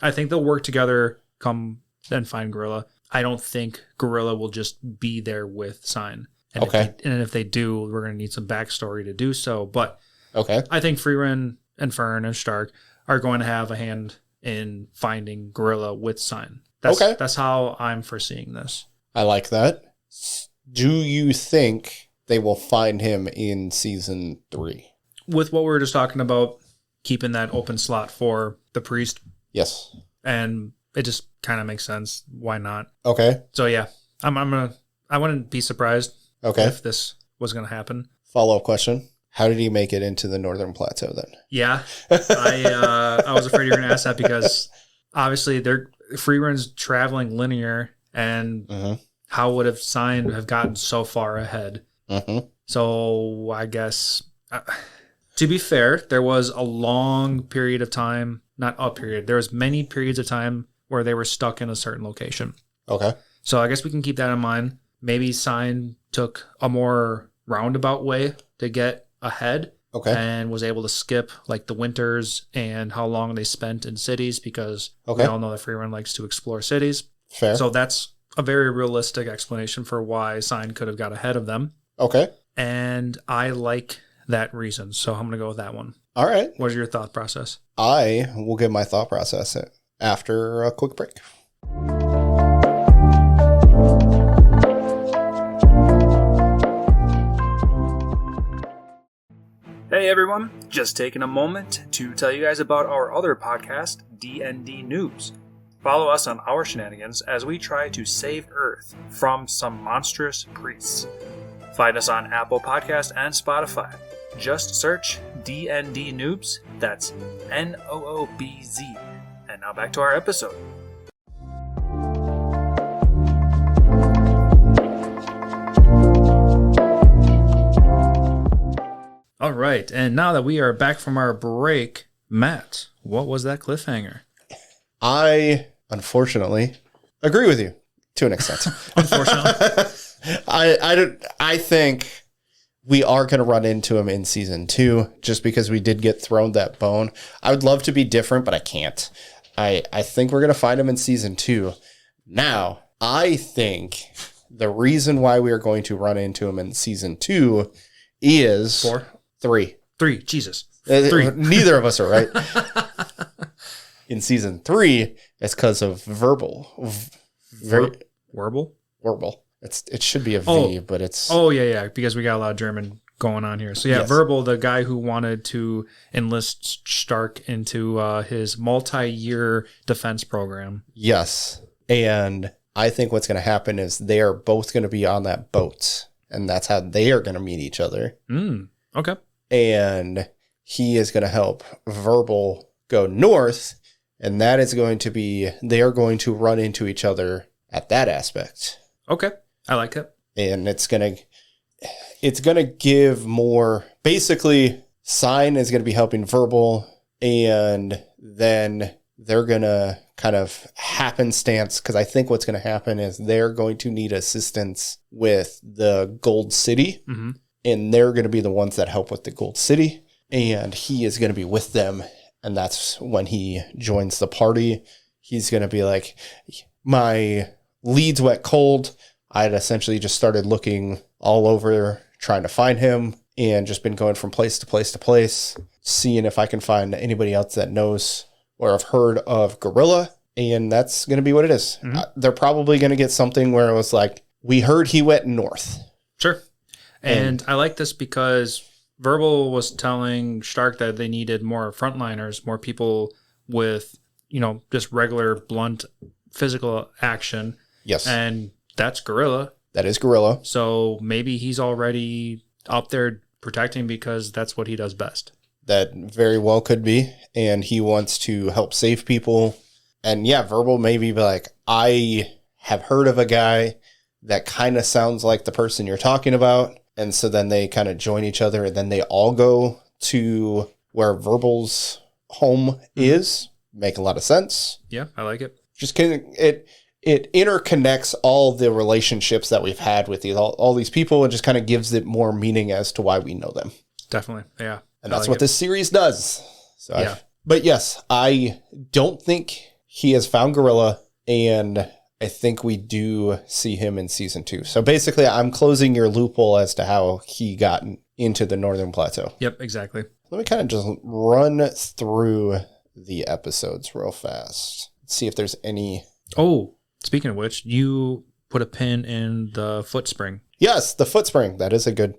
I think they'll work together, come and find Gorilla. I don't think Gorilla will just be there with Sign. And if they do, we're going to need some backstory to do so. But I think Frieren and Fern and Stark are going to have a hand in finding Gorilla with Sign. That's how I'm foreseeing this. I like that. Do you think they will find him in season 3? With what we were just talking about, keeping that open slot for the priest. Yes. And it just kind of makes sense. Why not? Okay. So yeah, I wouldn't be surprised if this was going to happen. Follow-up question. How did he make it into the Northern Plateau then? Yeah. I was afraid you were going to ask that because obviously Frieren's traveling linear, and how would Sign have gotten so far ahead? So I guess, to be fair, there was a long period of time, not a period, there was many periods of time where they were stuck in a certain location. Okay. So I guess we can keep that in mind. Maybe Sign took a more roundabout way to get ahead. And was able to skip like the winters and how long they spent in cities, because we all know that Frieren likes to explore cities. Fair. So that's a very realistic explanation for why Sign could have got ahead of them. Okay. And I like that reason, so I'm going to go with that one. All right. What is your thought process? I will give my thought process after a quick break. Hey everyone, just taking a moment to tell you guys about our other podcast, D&D News. Follow us on our shenanigans as we try to save Earth from some monstrous priests. Find us on Apple Podcasts and Spotify. Just search D&D Noobs, that's Noobz. And now back to our episode. All right, and now that we are back from our break, Matt, what was that cliffhanger? I, unfortunately, agree with you to an extent. Unfortunately. I think we are going to run into him in season 2 just because we did get thrown that bone. I would love to be different, but I can't. I think we're going to find him in season 2. Now, I think the reason why we are going to run into him in season 2 is 4? 3. 3. Jesus. 3. Neither of us are right. In season 3, it's because of verbal. Warble? Warble. It should be a V, but it's... Oh, yeah, because we got a lot of German going on here. So, yeah, yes. Verbal, the guy who wanted to enlist Stark into his multi-year defense program. Yes. And I think what's going to happen is they are both going to be on that boat, and that's how they are going to meet each other. Okay. And he is going to help Verbal go north, and that is going to be... They are going to run into each other at that aspect. Okay. I like it. And it's going to give more, basically Sign is going to be helping Verbal, and then they're going to kind of happenstance, because I think what's going to happen is they're going to need assistance with the Gold City, and they're going to be the ones that help with the Gold City, and he is going to be with them, and that's when he joins the party. He's going to be like, my leads went cold. I had essentially just started looking all over, trying to find him, and just been going from place to place to place, seeing if I can find anybody else that knows or have heard of Gorilla, and that's going to be what it is. They're probably going to get something where it was like, we heard he went north. Sure. And I like this because Verbal was telling Stark that they needed more frontliners, more people with, just regular, blunt, physical action. Yes. And that's Gorilla. That is Gorilla. So maybe he's already up there protecting because that's what he does best. That very well could be. And he wants to help save people. And yeah, Verbal maybe be like, I have heard of a guy that kind of sounds like the person you're talking about. And so then they kind of join each other, and then they all go to where Verbal's home is. Make a lot of sense. Yeah, I like it. Just kidding. It interconnects all the relationships that we've had with all these people, and just kind of gives it more meaning as to why we know them. Definitely, yeah. And that's what this series does. So yeah. But yes, I don't think he has found Gorilla, and I think we do see him in season 2. So basically, I'm closing your loophole as to how he got into the Northern Plateau. Yep, exactly. Let me kind of just run through the episodes real fast. See if there's any... Oh, speaking of which, you put a pin in the foot spring. Yes, the foot spring. That is a good...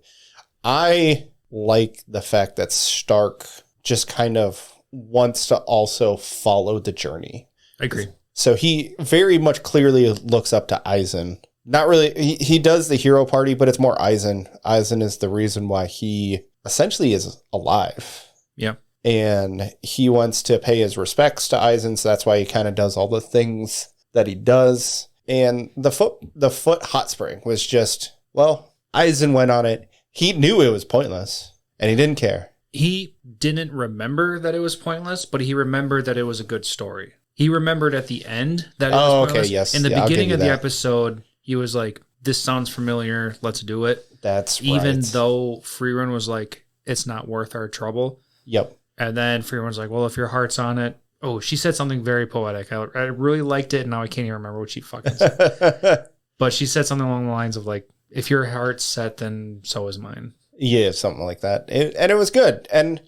I like the fact that Stark just kind of wants to also follow the journey. I agree. So he very much clearly looks up to Eisen. Not really... He does the hero party, but it's more Eisen. Eisen is the reason why he essentially is alive. Yeah. And he wants to pay his respects to Eisen, so that's why he kind of does all the things that he does. And the foot hot spring was just, well, Eisen went on it. He knew it was pointless, and he didn't care. He didn't remember that it was pointless, but he remembered that it was a good story. He remembered at the end that it was pointless. Okay, yes. In the beginning of the episode, he was like, this sounds familiar, let's do it. That's right. Even though Frieren was like, it's not worth our trouble. Yep. And then Frieren's like, well, if your heart's on it. Oh, she said something very poetic. I really liked it, and now I can't even remember what she fucking said. But she said something along the lines of like, if your heart's set, then so is mine. Yeah, something like that. And it was good. And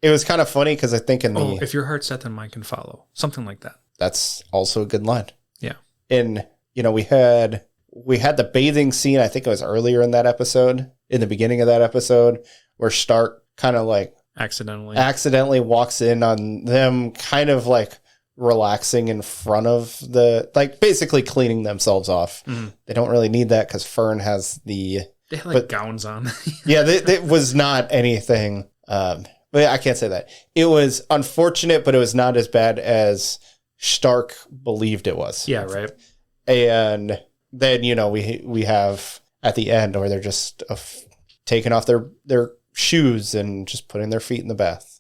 it was kind of funny because I think if your heart's set, then mine can follow. Something like that. That's also a good line. Yeah. And, we had the bathing scene, I think it was earlier in that episode, in the beginning of that episode, where Stark kind of like, accidentally walks in on them kind of like relaxing in front of basically cleaning themselves off. They don't really need that because Fern has they had gowns on. Yeah, it was not anything. But I can't say that. It was unfortunate, but it was not as bad as Stark believed it was. Yeah, right. And then, we have at the end where they're just taking off their shoes and just putting their feet in the bath.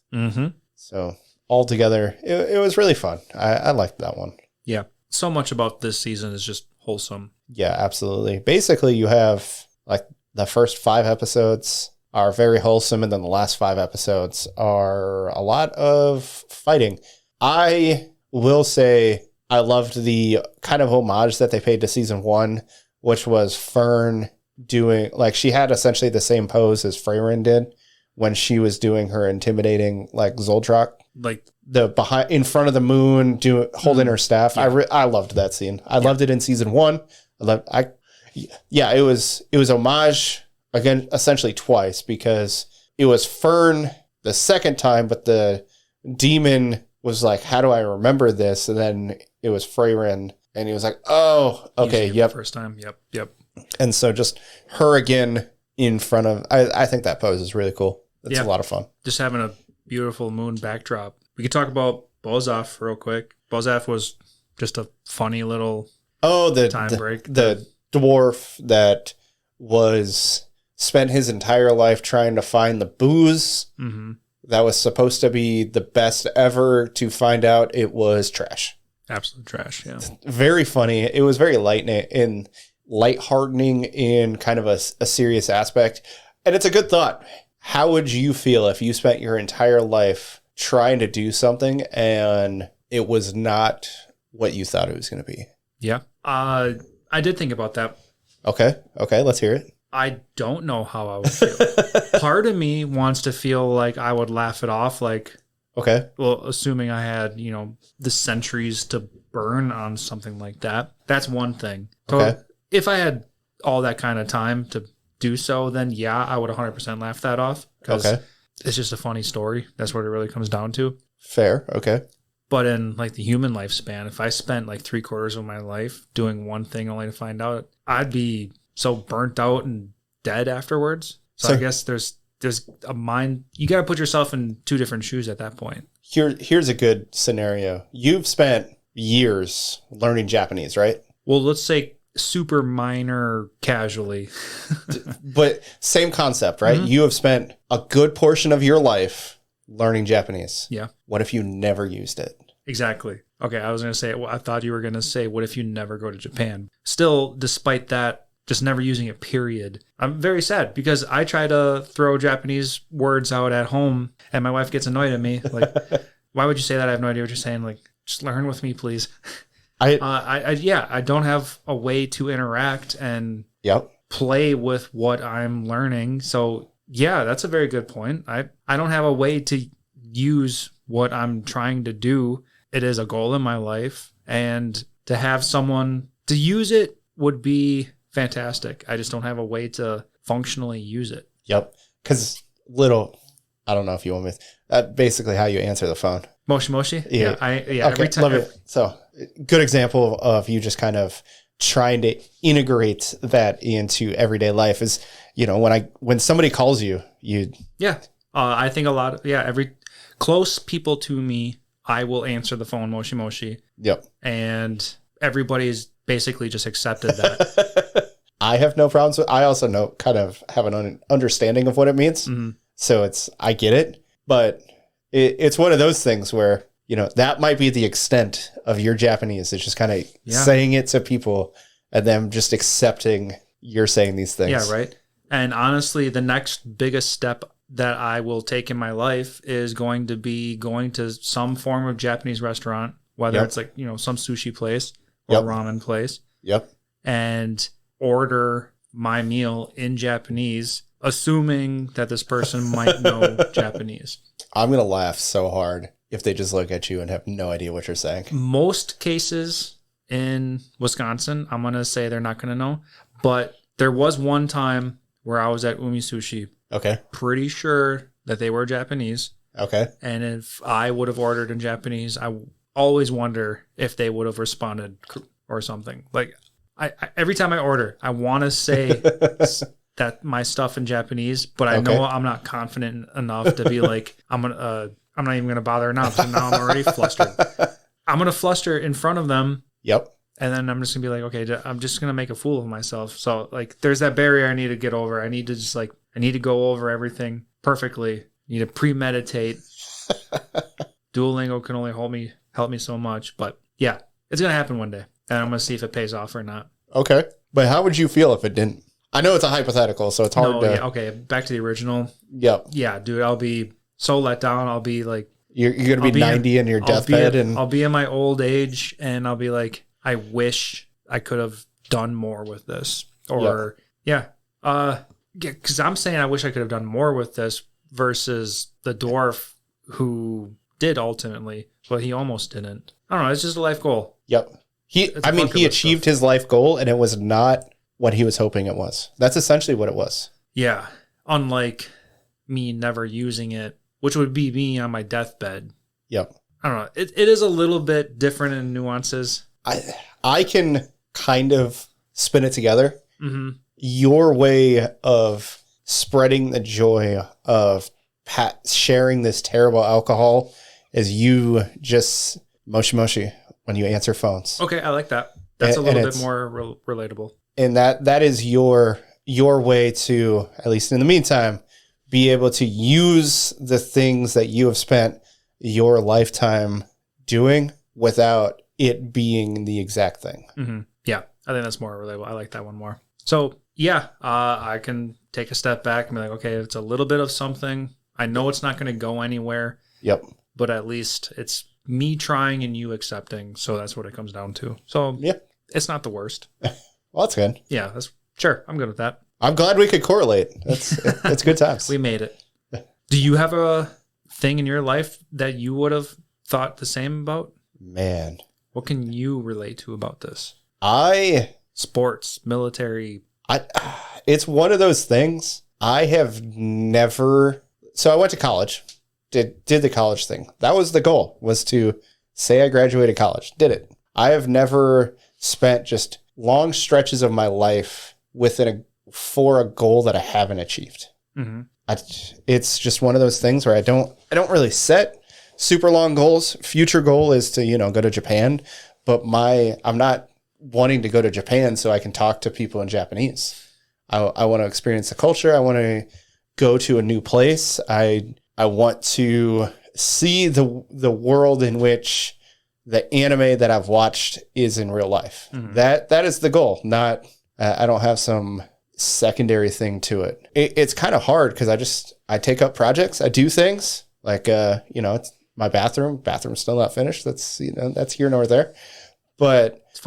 So altogether, it was really fun. I liked that one. Yeah. So much about this season is just wholesome. Yeah, absolutely. Basically, you have like the first 5 episodes are very wholesome, and then the last 5 episodes are a lot of fighting. I will say I loved the kind of homage that they paid to season 1, which was Fern doing, like, she had essentially the same pose as Frieren did when she was doing her intimidating, like, Zoltrak. Like the behind in front of the moon, holding her staff. Yeah. I loved that scene. I loved it in season 1. It was homage again, essentially twice, because it was Fern the second time, but the demon was like, how do I remember this? And then it was Frieren, and he was like, oh, okay, yep. First time, yep. And so just her again in front of, I think that pose is really cool. It's a lot of fun. Just having a beautiful moon backdrop. We could talk about Bozaf real quick. Bozaf was just a funny little time break. The dwarf that spent his entire life trying to find the booze that was supposed to be the best ever, to find out it was trash. Absolute trash, yeah. Very funny. It was very lightheartening in kind of a serious aspect. And it's a good thought. How would you feel if you spent your entire life trying to do something and it was not what you thought it was going to be? Yeah. I did think about that. Okay, let's hear it. I don't know how I would feel. Part of me wants to feel like I would laugh it off, like, okay, well, assuming I had, the centuries to burn on something like that. That's one thing. So okay. If I had all that kind of time to do so, then yeah, I would 100% laugh that off, because it's just a funny story. That's what it really comes down to. Fair, okay. But in like the human lifespan, if I spent like 3/4 of my life doing one thing only to find out, I'd be so burnt out and dead afterwards. So I guess there's a mind. You got to put yourself in two different shoes at that point. Here's a good scenario. You've spent years learning Japanese, right? Well, let's say super minor casually. But same concept, right? Mm-hmm. You have spent a good portion of your life learning Japanese. Yeah. What if you never used it? Exactly. Okay, I was going to say, I thought you were going to say, what if you never go to Japan? Still, despite that, just never using it, period. I'm very sad, because I try to throw Japanese words out at home and my wife gets annoyed at me. Like, why would you say that? I have no idea what you're saying. Like, just learn with me, please. I don't have a way to interact and play with what I'm learning. So yeah, that's a very good point. I don't have a way to use what I'm trying to do. It is a goal in my life, and to have someone to use it would be fantastic. I just don't have a way to functionally use it. Yep. Because I don't know if you want me. That's basically how you answer the phone. Moshi moshi. Yeah. Okay, every time. Love it. So good example of you just kind of trying to integrate that into everyday life is, when somebody calls you. I think a lot of, every close people to me, I will answer the phone, moshi moshi. Yep. And everybody's basically just accepted that. I have no problems with. I also kind of have an understanding of what it means. Mm-hmm. So I get it, but it's one of those things where, that might be the extent of your Japanese. It's just kind of saying it to people and them just accepting you're saying these things. Yeah, right. And honestly, the next biggest step that I will take in my life is going to be going to some form of Japanese restaurant, whether it's like, some sushi place or ramen place. Yep. And order my meal in Japanese, assuming that this person might know Japanese. I'm going to laugh so hard if they just look at you and have no idea what you're saying. Most cases in Wisconsin, I'm going to say they're not going to know. But there was one time where I was at Umi Sushi. Okay. Pretty sure that they were Japanese. Okay. And if I would have ordered in Japanese, I always wonder if they would have responded or something. Like, I every time I order, I want to say that my stuff in Japanese, but I know I'm not confident enough to be like, I'm not even gonna bother now, because now I'm already flustered. I'm gonna fluster in front of them. Yep. And then I'm just gonna be like, okay, I'm just gonna make a fool of myself. So like, there's that barrier I need to get over. I need to go over everything perfectly. I need to premeditate. Duolingo can only help me so much, but yeah, it's gonna happen one day, and I'm gonna see if it pays off or not. Okay, but how would you feel if it didn't? I know it's a hypothetical, so it's hard to. Yeah, okay, back to the original. Yep. Yeah, dude, I'll be so let down. I'll be like, you're gonna be 90 in your deathbed, and I'll be in my old age, and I'll be like, I wish I could have done more with this. Or, because I'm saying I wish I could have done more with this versus the dwarf who did ultimately, but he almost didn't. I don't know. It's just a life goal. Yep. He achieved his life goal, and it was not what he was hoping it was. That's essentially what it was. Yeah. Unlike me never using it, which would be me on my deathbed. Yep. I don't know. It is a little bit different in nuances. I can kind of spin it together. Mm-hmm. Your way of spreading the joy of sharing this terrible alcohol is you just moshi when you answer phones. Okay, I like that. That's a little bit more relatable. And that is your way to, at least in the meantime, be able to use the things that you have spent your lifetime doing without it being the exact thing. Mm-hmm. Yeah, I think that's more relatable. I like that one more. So, yeah, I can take a step back and be like, okay, it's a little bit of something. I know it's not going to go anywhere. Yep. But at least it's me trying and you accepting. So that's what it comes down to. So, it's not the worst. Well, that's good. Yeah, sure. I'm good with that. I'm glad we could correlate. It's good times. We made it. Do you have a thing in your life that you would have thought the same about? Man. What can you relate to about this? Sports, military. It's one of those things I have never. So I went to college, did the college thing. That was the goal, was to say I graduated college. Did it. I have never spent just long stretches of my life for a goal that I haven't achieved. Mm-hmm. It's just one of those things where I don't really set super long goals. Future goal is to, go to Japan, but I'm not wanting to go to Japan so I can talk to people in Japanese. I want to experience the culture. I want to go to a new place. I want to see the world in which the anime that I've watched is in real life. Mm-hmm. That is the goal. Not I don't have some secondary thing to it. It's kind of hard because I take up projects. I do things like it's my bathroom's still not finished. That's that's here nor there, but it's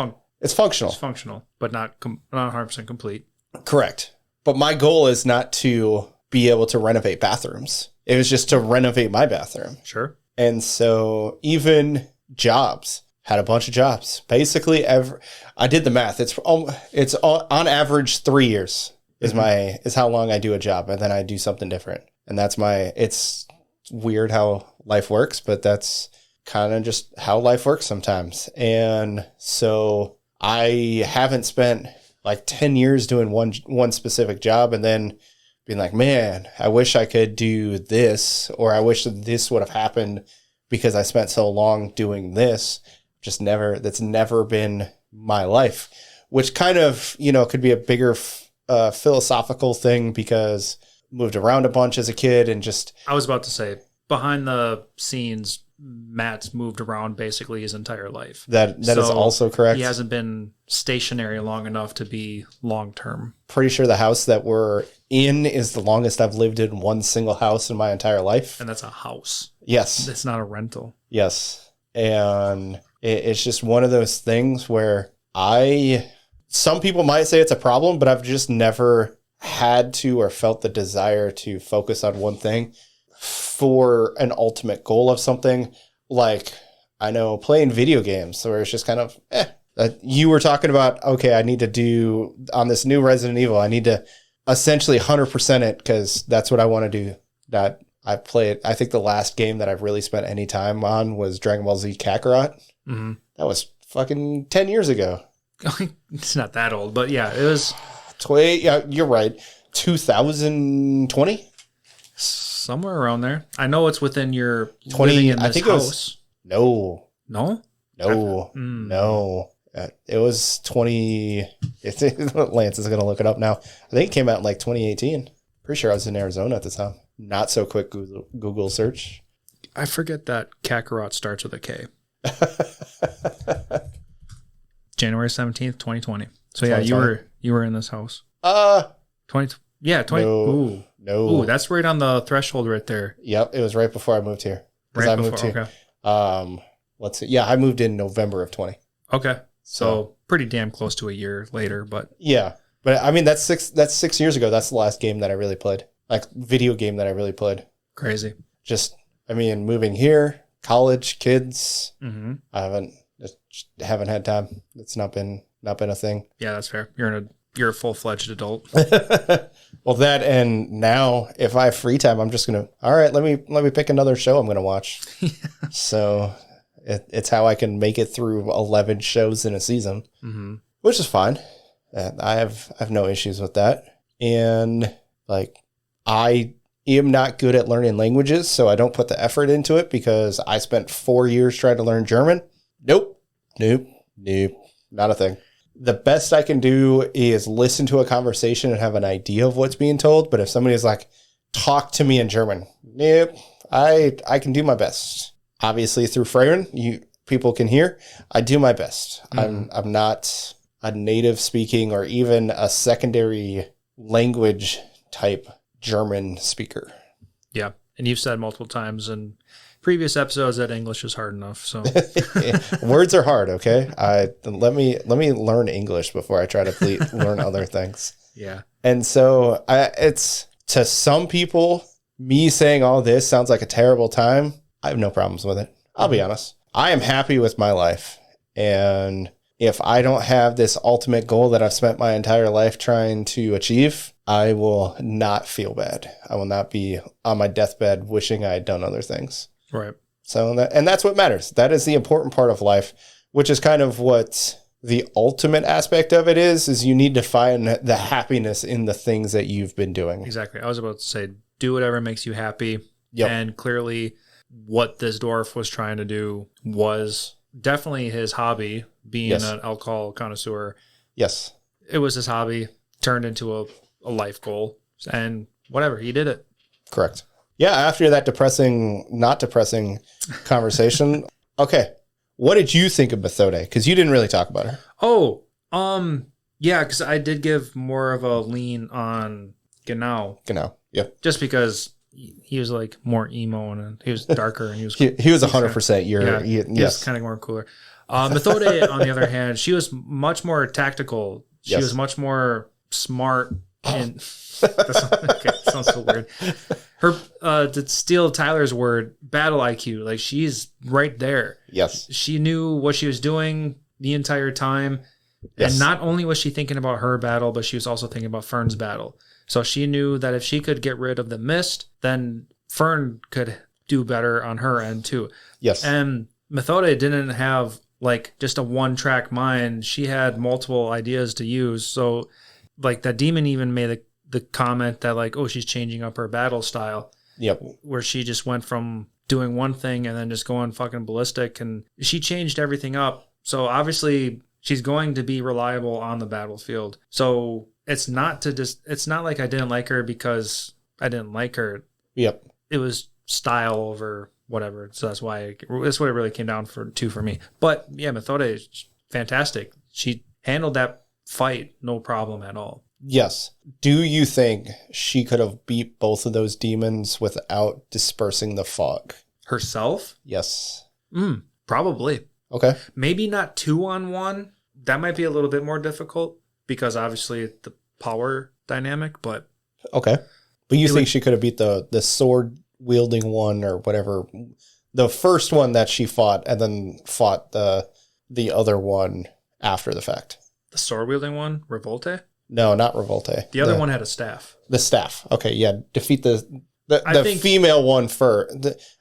functional. It's functional, but not 100% complete. Correct. But my goal is not to be able to renovate bathrooms. It was just to renovate my bathroom. Sure. And so even jobs, had a bunch of jobs. Basically, I did the math. It's on average 3 years is how long I do a job, and then I do something different. And it's weird how life works, but that's kind of just how life works sometimes. And so I haven't spent like 10 years doing one specific job and then being like, man, I wish I could do this, or I wish that this would have happened because I spent so long doing this. That's never been my life, which kind of, could be a bigger philosophical thing because moved around a bunch as a kid and just. I was about to say, behind the scenes, Matt's moved around basically his entire life. That is also correct. He hasn't been stationary long enough to be long-term. Pretty sure the house that we're in is the longest I've lived in one single house in my entire life. And that's a house. Yes. It's not a rental. Yes. And it's just one of those things where some people might say it's a problem, but I've just never had to or felt the desire to focus on one thing for an ultimate goal of something. Like, I know playing video games where it's just kind of, you were talking about, okay, I need to do on this new Resident Evil, I need to essentially 100% it because that's what I want to do. That I played, I think the last game that I've really spent any time on was Dragon Ball Z Kakarot. Mm-hmm. That was fucking 10 years ago. It's not that old, but yeah, it was. Yeah, you're right. 2020? Somewhere around there. I know it's within your 20. Living in this I think house. No. No? No. It was 20. Lance is going to look it up now. I think it came out in like 2018. Pretty sure I was in Arizona at the time. Not so quick Google search. I forget that Kakarot starts with a K. January 17th, 2020. So yeah, you were in this house. 20. Yeah, 20. No. Ooh, that's right on the threshold right there. Yep, it was right before I moved here. Right before, okay. Let's see. Yeah, I moved in November of 20. Okay. So pretty damn close to a year later, but yeah. But I mean, that's 6 years ago. That's the last game that I really played, like video game that I really played. Crazy. Just, I mean, moving here, college, kids. Mm-hmm. I haven't had time. It's not been a thing. Yeah, that's fair. You're a full-fledged adult. Well, that, and now if I have free time, I'm just gonna. All right, let me pick another show I'm gonna watch. So it's how I can make it through 11 shows in a season, which is fine. I have no issues with that. And like, I am not good at learning languages, so I don't put the effort into it because I spent 4 years trying to learn German. Nope, not a thing. The best I can do is listen to a conversation and have an idea of what's being told. But if somebody is like, talk to me in German, nope, I can do my best. Obviously through Frieren, people can hear. I do my best. I'm not a native speaking or even a secondary language type German speaker. Yeah. And you've said multiple times in previous episodes that English is hard enough. So words are hard. Okay. Let me learn English before I try to learn other things. Yeah. And so it's, to some people, me saying all this sounds like a terrible time. I have no problems with it. I'll be honest. I am happy with my life. And if I don't have this ultimate goal that I've spent my entire life trying to achieve, I will not feel bad. I will not be on my deathbed wishing I had done other things. Right. So, that's what matters. That is the important part of life, which is kind of what the ultimate aspect of it is you need to find the happiness in the things that you've been doing. Exactly. I was about to say, do whatever makes you happy. Yep. And clearly what this dwarf was trying to do was definitely his hobby, being an alcohol connoisseur. Yes. It was his hobby, turned into a life goal, and whatever, he did it. Correct. Yeah, after that not depressing conversation. Okay. What did you think of Methode? Because you didn't really talk about her. Oh, yeah, because I did give more of a lean on Genau. Yeah. Just because he was like more emo and he was darker and he was he was 100% he was kind of more cooler. Methode, on the other hand, she was much more tactical. She was much more smart and okay, sounds so weird. Her to steal Tyler's word, battle IQ, like she's right there. Yes. She knew what she was doing the entire time. Yes. And not only was she thinking about her battle, but she was also thinking about Fern's battle. So she knew that if she could get rid of the mist, then Fern could do better on her end too. Yes. And Methode didn't have like just a one-track mind. She had multiple ideas to use. So like that demon even made the comment that like, oh, she's changing up her battle style. Yep. Where she just went from doing one thing and then just going fucking ballistic, and she changed everything up. So obviously she's going to be reliable on the battlefield. So it's not like I didn't like her because I didn't like her. Yep. It was style over whatever. So that's what it really came down to for me. But yeah, Methode is fantastic. She handled that fight no problem at all. Yes. Do you think she could have beat both of those demons without dispersing the fog? Herself? Yes. Probably. Okay. Maybe not 2-on-1. That might be a little bit more difficult because obviously the power dynamic, but... Okay. But you think she could have beat the sword wielding one or whatever, the first one that she fought, and then fought the other one after the fact? The sword wielding one? Revolte? No, not Revolte. The other one had a staff. The staff. Okay, yeah. Defeat the female one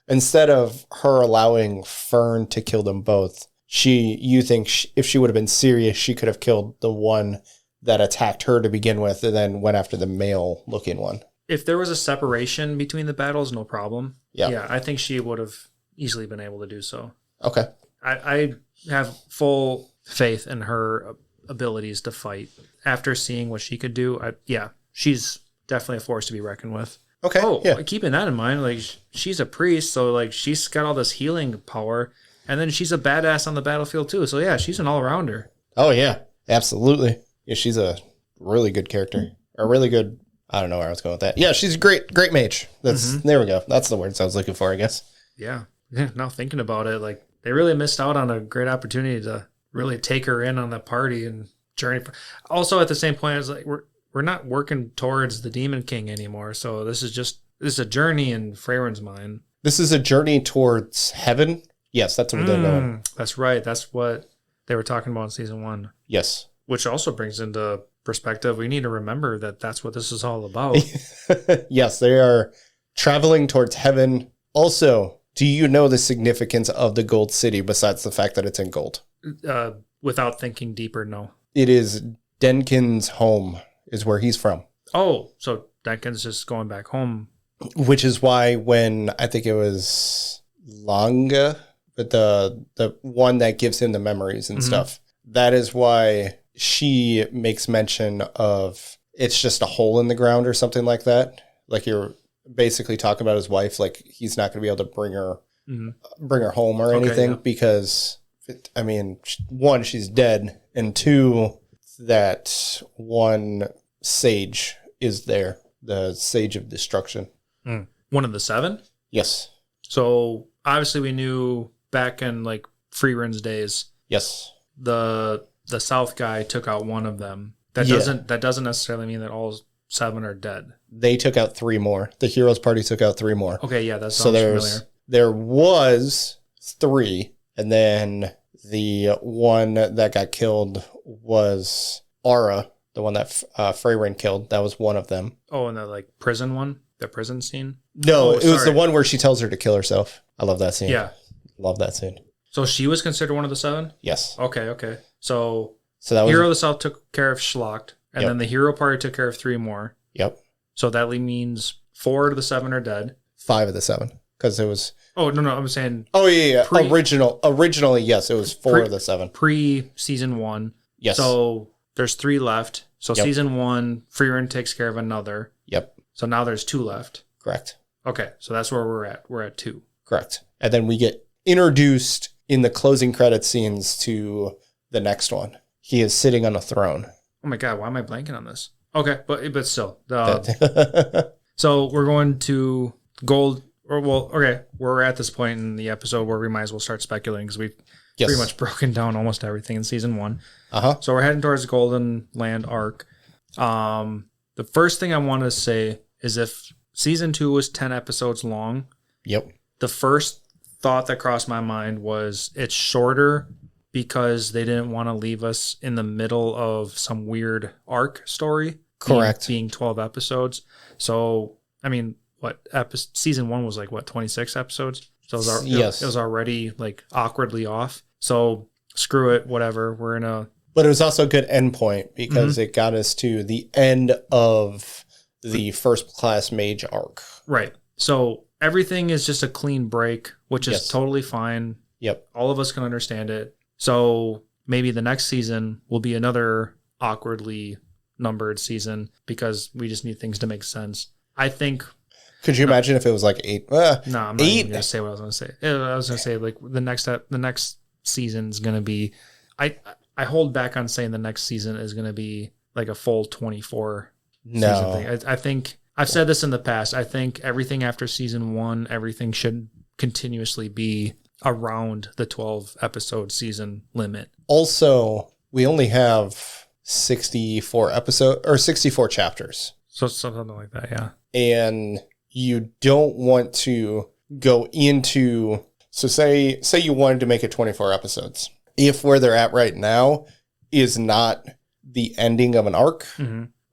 instead of her allowing Fern to kill them both. You think if she would have been serious, she could have killed the one that attacked her to begin with and then went after the male looking one. If there was a separation between the battles, no problem. Yeah, I think she would have easily been able to do so. Okay. I have full faith in her abilities to fight. After seeing what she could do, she's definitely a force to be reckoned with. Okay. Oh, yeah. Keeping that in mind, like she's a priest, so like she's got all this healing power, and then she's a badass on the battlefield too. So yeah, she's an all-rounder. Oh yeah, absolutely. Yeah, she's a really good character. A really good. I don't know where I was going with that. Yeah, she's a great mage. There we go. That's the words I was looking for, I guess. Yeah. Now thinking about it, like they really missed out on a great opportunity to really take her in on the party and journey. Also, at the same point, it's like we're not working towards the Demon King anymore. So this is a journey in Frieren's mind. This is a journey towards heaven. Yes, that's what they're going. That's right. That's what they were talking about in season 1. Yes. Which also brings into perspective, we need to remember that that's what this is all about. Yes, they are traveling towards heaven. Also, do you know the significance of the Gold City besides the fact that it's in gold? Without thinking deeper, no. It is Denkin's home, is where he's from. Oh, so Denkin's just going back home. Which is why when I think it was Manga, but the one that gives him the memories and stuff, that is why she makes mention of it's just a hole in the ground or something like that. Like you're basically talking about his wife, like he's not going to be able to bring her home or anything because, one, she's dead, and two, that one sage is there, the Sage of Destruction. One of the 7? Yes. So obviously we knew back in like Frieren's days. Yes. The South guy took out one of them. That doesn't necessarily mean that all 7 are dead. They took out 3 more. The Heroes Party took out 3 more. Okay, yeah, that sounds familiar. There was 3, and then the one that got killed was Aura, the one that Frieren killed. That was one of them. Oh, and the like prison one? The prison scene? No, it was the one where she tells her to kill herself. I love that scene. Yeah. Love that scene. So she was considered one of the 7? Yes. Okay. So that was Hero of the South took care of Schlacht, and then the Hero Party took care of 3 more. Yep. So that means 4 of the 7 are dead. 5 of the 7, because it was. Oh no, I'm saying. Oh yeah. Originally, yes, it was 4 of the 7. Pre-season 1. Yes. So there's 3 left. So season 1, Frieren takes care of another. Yep. So now there's 2 left. Correct. Okay, so that's where we're at. We're at 2. Correct. And then we get introduced in the closing credit scenes to the next one. He is sitting on a throne. Oh my God, why am I blanking on this? Okay, but still. So we're going to gold. We're at this point in the episode where we might as well start speculating because we've pretty much broken down almost everything in season 1. So we're heading towards the Golden Land arc. The first thing I want to say is if season 2 was 10 episodes long, the first thought that crossed my mind was it's shorter because they didn't want to leave us in the middle of some weird arc story. Correct. Being 12 episodes. So, season 1 was like, 26 episodes? So it was already like awkwardly off. So screw it, whatever. But it was also a good endpoint because it got us to the end of the First Class Mage arc. Right. So everything is just a clean break, which is totally fine. Yep. All of us can understand it. So maybe the next season will be another awkwardly numbered season because we just need things to make sense. I think. Could you imagine if it was like 8? No, I'm not even going to say what I was going to say. I was going to say like the next season's going to be. I hold back on saying the next season is going to be like a full 24 season thing. I think I've said this in the past. I think everything after season 1, everything should continuously be around the 12 episode season limit. Also, we only have 64 chapters. So something like that, yeah. And you don't want to go into, so say you wanted to make it 24 episodes. If where they're at right now is not the ending of an arc,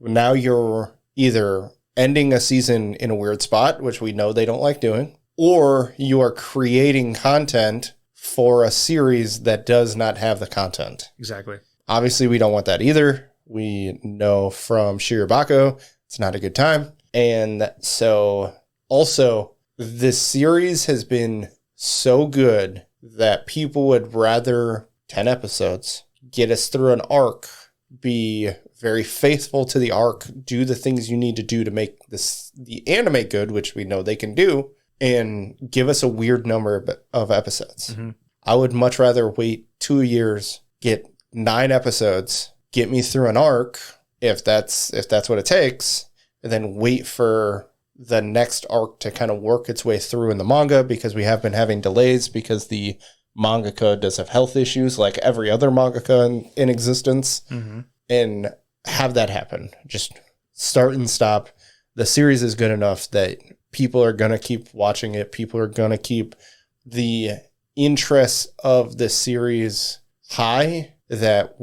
now you're either ending a season in a weird spot, which we know they don't like doing, or you are creating content for a series that does not have the content. Exactly. Obviously, we don't want that either. We know from Shirobako, it's not a good time. And so also, this series has been so good that people would rather 10 episodes, get us through an arc, be very faithful to the arc, do the things you need to do to make the anime good, which we know they can do, and give us a weird number of episodes. I would much rather wait 2 years, get 9 episodes, get me through an arc, if that's what it takes, and then wait for the next arc to kind of work its way through in the manga, because we have been having delays because the mangaka does have health issues like every other mangaka in existence, and have that happen. Just start and stop. The series is good enough that people are going to keep watching it. People are going to keep the interest of the series high, that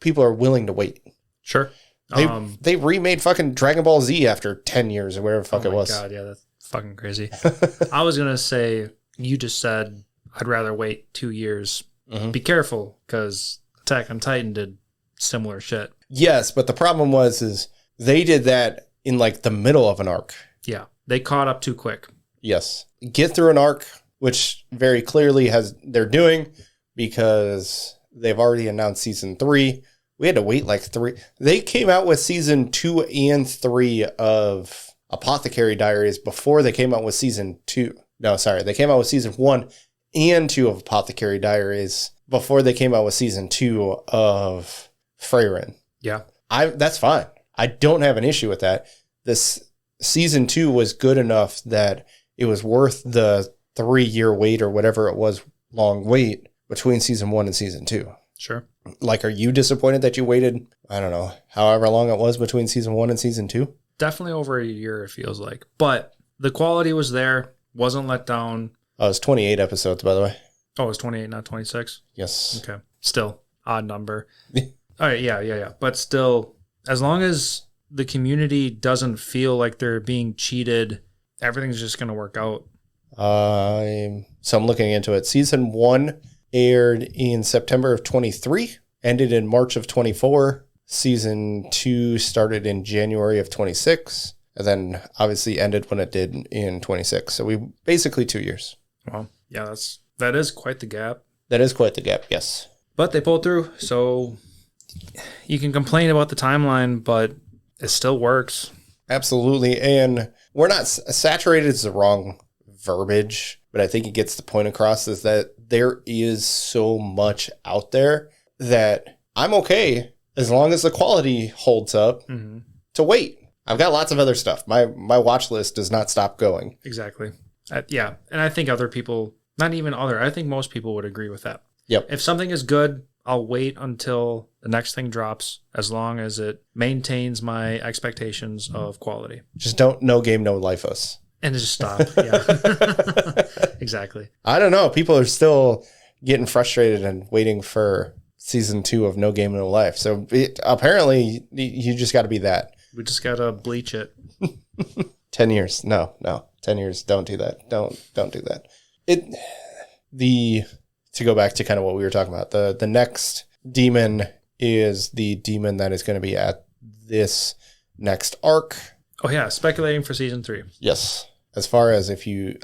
people are willing to wait. Sure. They remade fucking Dragon Ball Z after 10 years or whatever the fuck it was. Oh my God, yeah, that's fucking crazy. I was going to say, you just said, I'd rather wait 2 years. Be careful, because Attack on Titan did similar shit. Yes, but the problem is they did that in like the middle of an arc. Yeah, they caught up too quick. Yes. Get through an arc, which very clearly they're doing, because they've already announced season 3. We had to wait like 3. They came out with season 2 and 3 of Apothecary Diaries before they came out with season 2. No, sorry. They came out with season 1 and 2 of Apothecary Diaries before they came out with season 2 of Frieren. Yeah. That's fine. I don't have an issue with that. This season 2 was good enough that it was worth the 3-year wait or whatever it was, long wait between season 1 and season 2. Sure. Like, are you disappointed that you waited, I don't know, however long it was between season 1 and season 2? Definitely over a year, it feels like. But the quality was there, wasn't let down. Oh, it's 28 episodes, by the way. Oh, it's 28, not 26? Yes. Okay. Still, odd number. All right, yeah. But still, as long as the community doesn't feel like they're being cheated, everything's just going to work out. So I'm looking into it. Season 1 aired in September of 23, ended in March of 24. Season 2 started in January of 26, and then obviously ended when it did in 26. So we basically 2 years. Well, yeah, that is quite the gap. That is quite the gap, yes. But they pulled through, so you can complain about the timeline, but it still works. Absolutely, and we're not saturated is the wrong verbiage, but I think it gets the point across, is that there is so much out there that I'm okay as long as the quality holds up to wait. I've got lots of other stuff. My watch list does not stop going. Exactly. Yeah. And I think other people, not even I think most people would agree with that. Yep. If something is good, I'll wait until the next thing drops, as long as it maintains my expectations of quality. Just no game, no life us. And just stop. Yeah. Exactly. I don't know. People are still getting frustrated and waiting for season 2 of No Game, No Life. So apparently you just got to be that. We just got to bleach it. 10 years. No. 10 years. Don't do that. Don't do that. To go back to kind of what we were talking about, the next demon is the demon that is going to be at this next arc. Oh yeah. Speculating for season 3. Yes. As far as you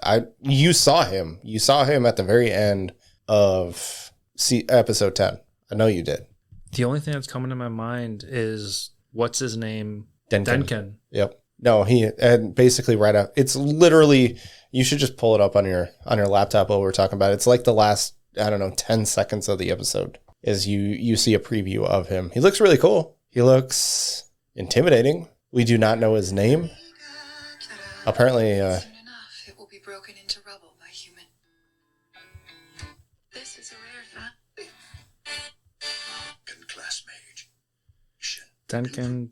saw him at the very end of episode 10. I know you did. The only thing that's coming to my mind is, what's his name? Denkin. Yep. No, and basically right up. It's literally, you should just pull it up on your laptop while we're talking about it. It's like the last, 10 seconds of the episode is you see a preview of him. He looks really cool. He looks intimidating. We do not know his name. Apparently, soon enough, it will be broken into rubble by human. This is a rare fact. Class mage. Denkin.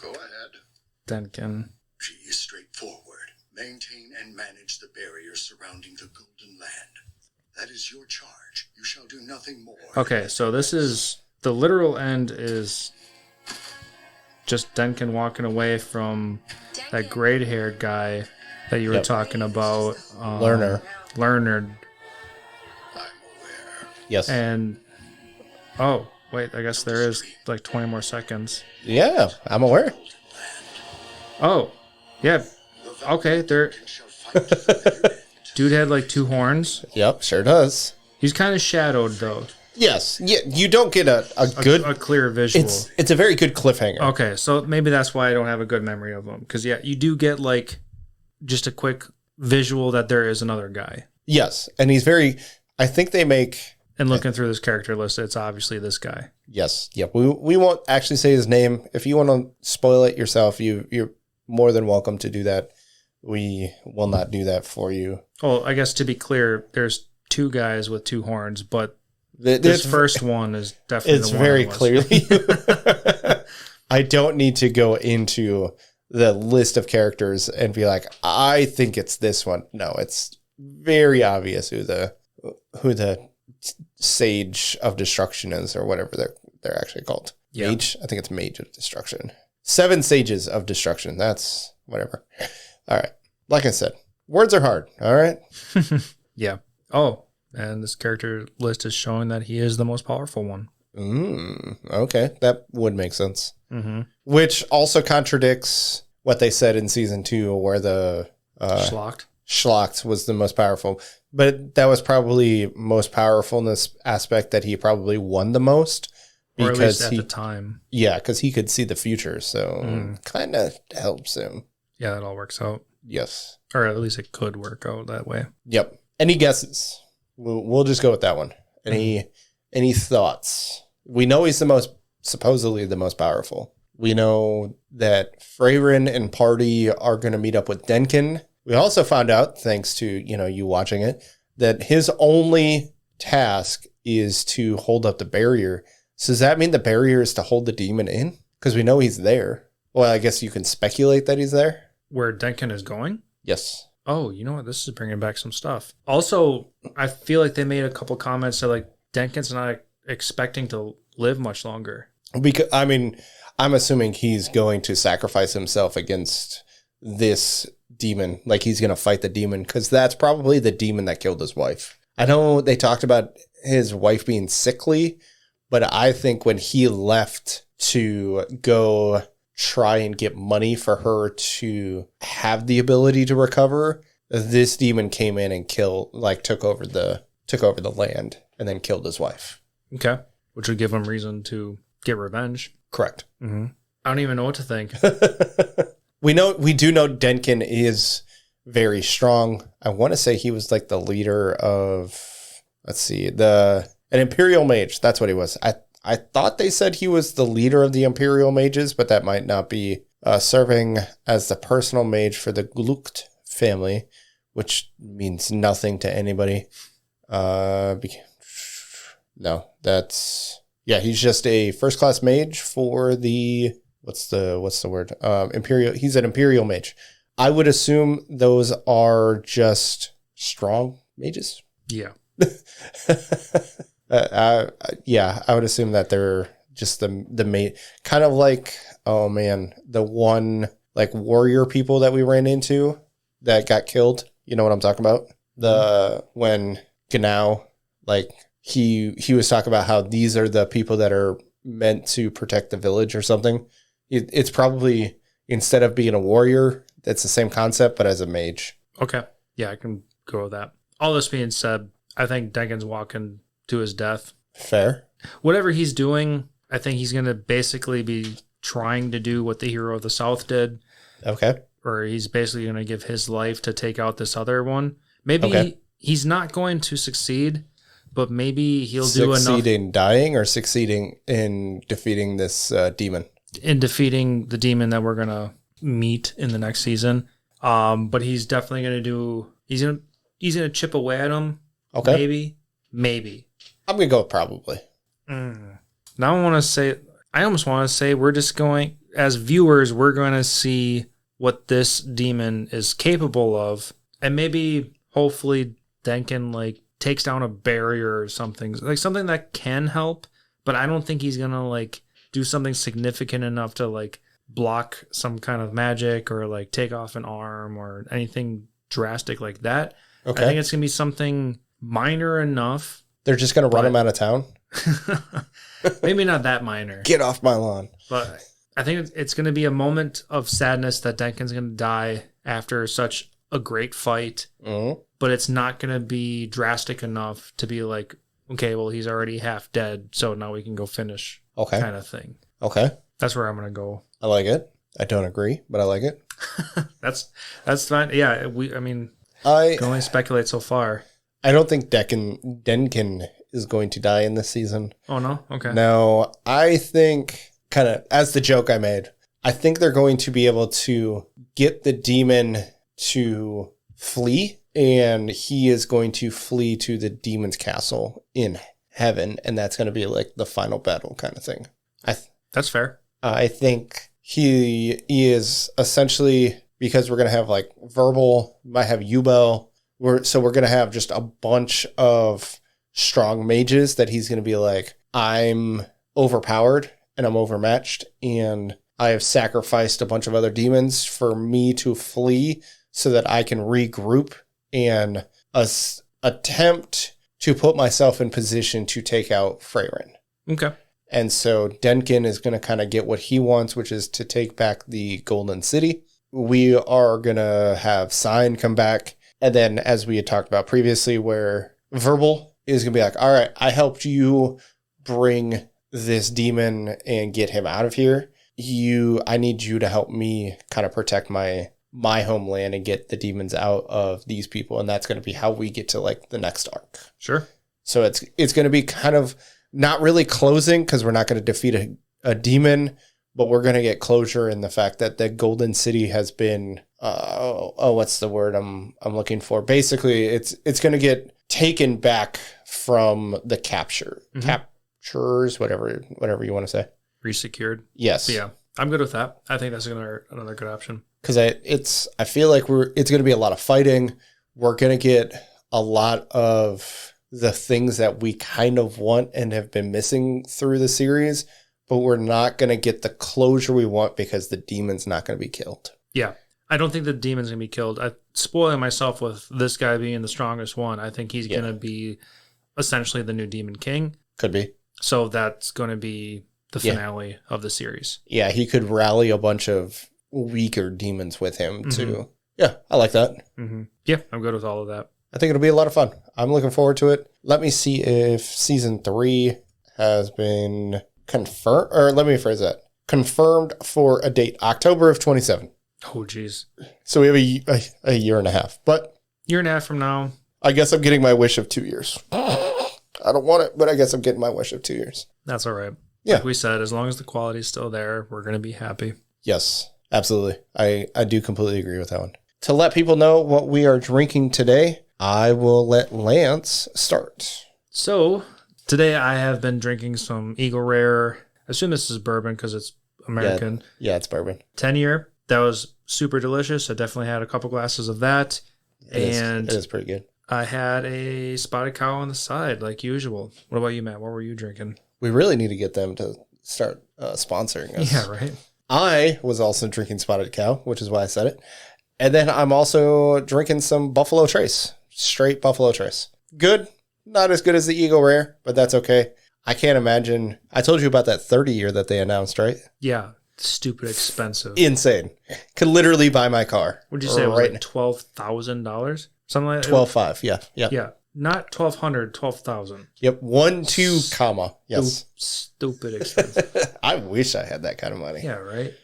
Go ahead. Denkin. She is straightforward. Maintain and manage the barriers surrounding the Golden Land. That is your charge. You shall do nothing more. Okay, so this is, the literal end is just Denkin walking away from that gray-haired guy that you were talking about. Learner. I'm aware. Yes. And, oh, wait, I guess there is like 20 more seconds. Yeah, I'm aware. Oh, yeah. Okay, there. Dude had like 2 horns. Yep, sure does. He's kind of shadowed, though. Yes. Yeah, you don't get a clear visual. It's a very good cliffhanger. Okay, so maybe that's why I don't have a good memory of him. Because, yeah, you do get like just a quick visual that there is another guy. Yes, and he's very, I think they make... And looking through this character list, it's obviously this guy. Yes. Yep. We won't actually say his name. If you want to spoil it yourself, you're more than welcome to do that. we will not do that for you. Well, I guess to be clear, there's 2 guys with 2 horns, but this first one is definitely it's the one very clearly. I don't need to go into the list of characters and be like, I think it's this one. No, it's very obvious who the Sage of Destruction is, or whatever they're actually called. Yeah. Mage? I think it's Mage of Destruction. 7 Sages of Destruction. That's whatever. All right. Like I said, words are hard. All right. Yeah. Oh, and this character list is showing that he is the most powerful one. Okay. That would make sense. Mm-hmm. Which also contradicts what they said in season 2, where the Schlocked was the most powerful. But that was probably most powerful in this aspect that he probably won the most. Or at least at the time. Yeah, because he could see the future. So kind of helps him. Yeah, that all works out. Yes. Or at least it could work out that way. Yep. Any guesses? We'll just go with that one. Any thoughts? We know he's supposedly the most powerful. We know that Frieren and party are going to meet up with Denkin. We also found out, thanks to, you watching it, that his only task is to hold up the barrier. So does that mean the barrier is to hold the demon in? Because we know he's there. Well, I guess you can speculate that he's there. Where Denkin is going? Yes. Oh, you know what? This is bringing back some stuff. Also, I feel like they made a couple comments that like Denkin's not expecting to live much longer. Because I'm assuming he's going to sacrifice himself against this demon. Like he's going to fight the demon, because that's probably the demon that killed his wife. I know they talked about his wife being sickly, but I think when he left to go try and get money for her to have the ability to recover, this demon came in and took over the land and then killed his wife. Okay. Which would give him reason to get revenge. Correct. Mm-hmm. I don't even know what to think. We do know Denkin is very strong. I want to say he was like the leader of, an Imperial Mage. That's what he was. I thought they said he was the leader of the Imperial Mages, but that might not be. Serving as the personal mage for the Glucht family, which means nothing to anybody. No, he's just a first-class mage for the, what's the word? Imperial. He's an Imperial Mage. I would assume those are just strong mages. Yeah. I would assume that they're just the mate, kind of like, oh man, the one like warrior people that we ran into that got killed. You know what I'm talking about? When Genau, like he was talking about how these are the people that are meant to protect the village or something. It's probably, instead of being a warrior, that's the same concept, but as a mage. Okay. Yeah, I can go with that. All this being said, I think Denkin's walking to his death. Fair. Whatever he's doing, I think he's going to basically be trying to do what the hero of the South did. Okay. Or he's basically going to give his life to take out this other one. Maybe he's not going to succeed, but maybe he'll do enough. Succeed in dying or succeeding in defeating this demon? In defeating the demon that we're going to meet in the next season. But he's definitely going to do, he's going to chip away at him. Okay. Maybe. I'm going to go with probably. Now I almost want to say we're just going, as viewers, we're going to see what this demon is capable of. And maybe, hopefully, Denkin, like, takes down a barrier or something. Like, something that can help. But I don't think he's going to, like, do something significant enough to, like, block some kind of magic or, like, take off an arm or anything drastic like that. Okay. I think it's going to be something minor enough. They're just going to run him out of town? Maybe not that minor. Get off my lawn. But I think it's going to be a moment of sadness that Denkin's going to die after such a great fight. Mm-hmm. But it's not going to be drastic enough to be like, okay, well, he's already half dead, so now we can go finish. Okay. Kind of thing. Okay. That's where I'm going to go. I like it. I don't agree, but I like it. That's fine. Yeah, can only speculate so far. I don't think Denkin is going to die in this season. Oh, no? Okay. No, I think, kind of as the joke I made, I think they're going to be able to get the demon to flee, and he is going to flee to the demon's castle in heaven, and that's going to be like the final battle kind of thing. That's fair. I think he is essentially, because we're going to have like verbal, might have Yubel. So we're going to have just a bunch of strong mages that he's going to be like, I'm overpowered and I'm overmatched, and I have sacrificed a bunch of other demons for me to flee so that I can regroup and attempt to put myself in position to take out Frieren. Okay. And so Denkin is going to kind of get what he wants, which is to take back the Golden City. We are going to have Sign come back. And then, as we had talked about previously, where Verbal is going to be like, all right, I helped you bring this demon and get him out of here. I need you to help me kind of protect my homeland and get the demons out of these people. And that's going to be how we get to like the next arc. Sure. So it's going to be kind of not really closing, because we're not going to defeat a demon, but we're going to get closure in the fact that the Golden City has been, what's the word I'm looking for? Basically, it's going to get taken back from the capturers, whatever you want to say. Resecured. Yes. Yeah, I'm good with that. I think that's another good option. Because I feel like it's going to be a lot of fighting. We're going to get a lot of the things that we kind of want and have been missing through the series, but we're not going to get the closure we want because the demon's not going to be killed. Yeah. I don't think the demon's going to be killed. I'm spoiling myself with this guy being the strongest one. I think he's going to be essentially the new Demon King. Could be. So that's going to be the finale of the series. Yeah, he could rally a bunch of weaker demons with him too. Yeah, I like that. Mm-hmm. Yeah, I'm good with all of that. I think it'll be a lot of fun. I'm looking forward to it. Let me see if season 3 has been confirmed, or let me rephrase that. Confirmed for a date, October of 27. Oh, geez. So we have a year and a half, but year and a half from now, I guess I'm getting my wish of 2 years. I don't want it, but I guess I'm getting my wish of 2 years. That's all right. Yeah. Like we said, as long as the quality's still there, we're going to be happy. Yes, absolutely. I do completely agree with that one. To let people know what we are drinking today, I will let Lance start. So today I have been drinking some Eagle Rare. I assume this is bourbon because it's American. Yeah, it's bourbon. 10-year. That was super delicious. I definitely had a couple glasses of that. It is pretty good. I had a Spotted Cow on the side, like usual. What about you, Matt? What were you drinking? We really need to get them to start sponsoring us. Yeah, right. I was also drinking Spotted Cow, which is why I said it. And then I'm also drinking some Buffalo Trace. Straight Buffalo Trace. Good. Not as good as the Eagle Rare, but that's okay. I can't imagine. I told you about that 30-year that they announced, right? Yeah. Stupid expensive. Insane. Could literally buy my car. Would you say it was like $12,000? Something like that? 12,500. Yeah. Yeah. Yeah. Not 1,200, 12,000. Yep. 1, 2, comma. Yes. Stupid expensive. I wish I had that kind of money. Yeah, right?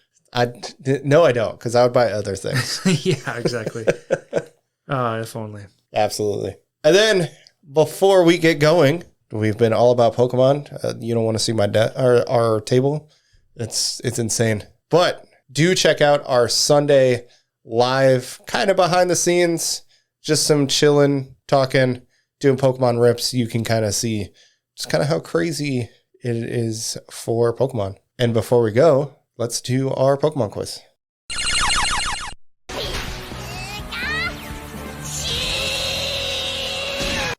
No, I don't, because I would buy other things. Yeah, exactly. If only. Absolutely. And then before we get going, we've been all about Pokemon. You don't want to see our table. It's insane. But do check out our Sunday live, kind of behind the scenes, just some chilling, talking, doing Pokemon rips. You can kind of see just kind of how crazy it is for Pokemon. And before we go, let's do our Pokemon quiz.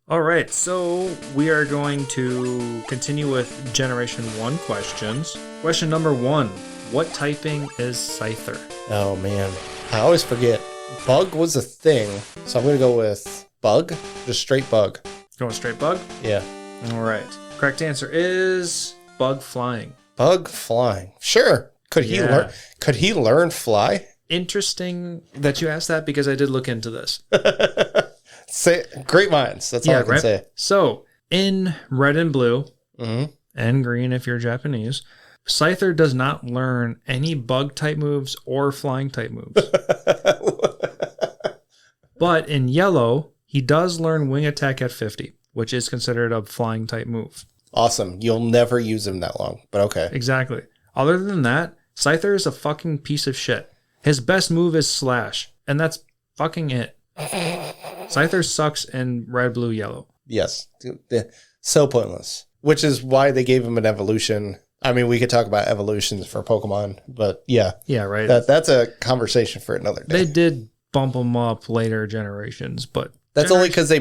All right, so we are going to continue with Generation 1 questions. Question number 1. What typing is Scyther? Oh, man. I always forget. Bug was a thing, so I'm going to go with bug. Just straight bug. Going straight bug? Yeah. All right. Correct answer is bug flying. Bug flying. Sure. Could he learn fly? Interesting that you asked that because I did look into this. Say great minds. That's all I can say. So in red and blue and green, if you're Japanese, Scyther does not learn any bug type moves or flying type moves. But in yellow, he does learn wing attack at 50, which is considered a flying type move. Awesome. You'll never use him that long, but okay. Exactly. Other than that, Scyther is a fucking piece of shit. His best move is Slash, and that's fucking it. Scyther sucks in red, blue, yellow. Yes. So pointless. Which is why they gave him an evolution. I mean, we could talk about evolutions for Pokemon, but yeah. Yeah, right. That's a conversation for another day. They did bump them up later generations, but that's only because they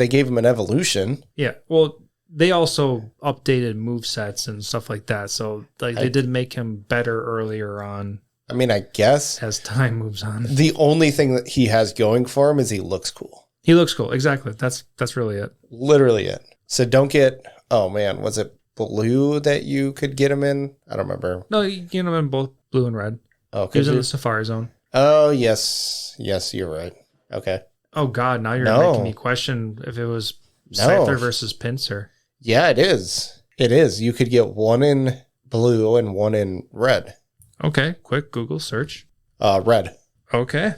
gave him an evolution. Yeah. Well, they also updated movesets and stuff like that. So like they did make him better earlier on. I mean, I guess as time moves on. The only thing that he has going for him is he looks cool. He looks cool. Exactly. That's really it. Literally it. So don't get, oh man, was it blue that you could get him in? I don't remember. No, you get him in both blue and red. Oh, he was in the Safari Zone. Oh, yes. Yes, you're right. Okay. Oh, God. Now you're making me question if it was Scyther versus Pinsir. Yeah, it is. It is. You could get one in blue and one in red. Okay. Quick Google search. Red. Okay.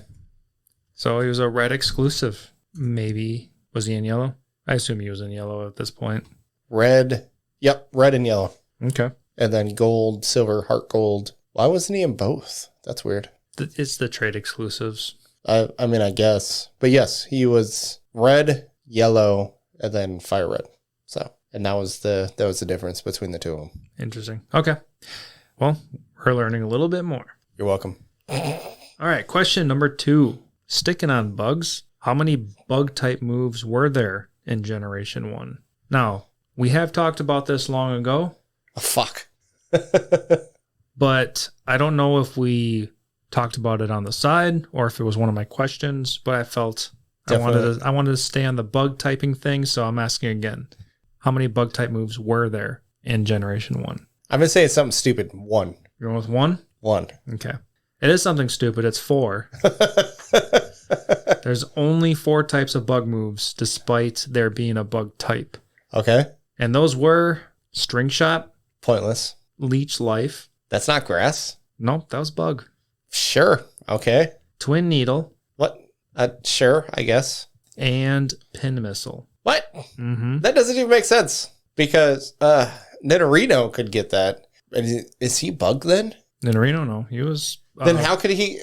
So he was a red exclusive. Maybe. Was he in yellow? I assume he was in yellow at this point. Red. Yep. Red and yellow. Okay. And then gold, silver, heart gold. Why wasn't he in both? That's weird. It's the trade exclusives. I mean, I guess. But yes, he was red, yellow, and then fire red. So, and that was the difference between the two of them. Interesting. Okay. Well, we're learning a little bit more. You're welcome. All right. Question number 2. Sticking on bugs. How many bug type moves were there in Generation 1? Now, we have talked about this long ago. Oh, fuck. But I don't know if we talked about it on the side or if it was one of my questions, but I felt I wanted to stay on the bug typing thing, so I'm asking again. How many bug type moves were there in Generation 1? I'm going to say it's something stupid. 1. You're going with 1? 1. Okay. It is something stupid. It's 4. There's only 4 types of bug moves, despite there being a bug type. Okay. And those were String Shot. Pointless. Leech Life. That's not grass. Nope, that was bug. Sure. Okay. Twin Needle. What? Sure, I guess. And Pin Missile. What? Mm-hmm. That doesn't even make sense. Because Nidorino could get that. Is he bug then? Nidorino, no. He was... Then how did he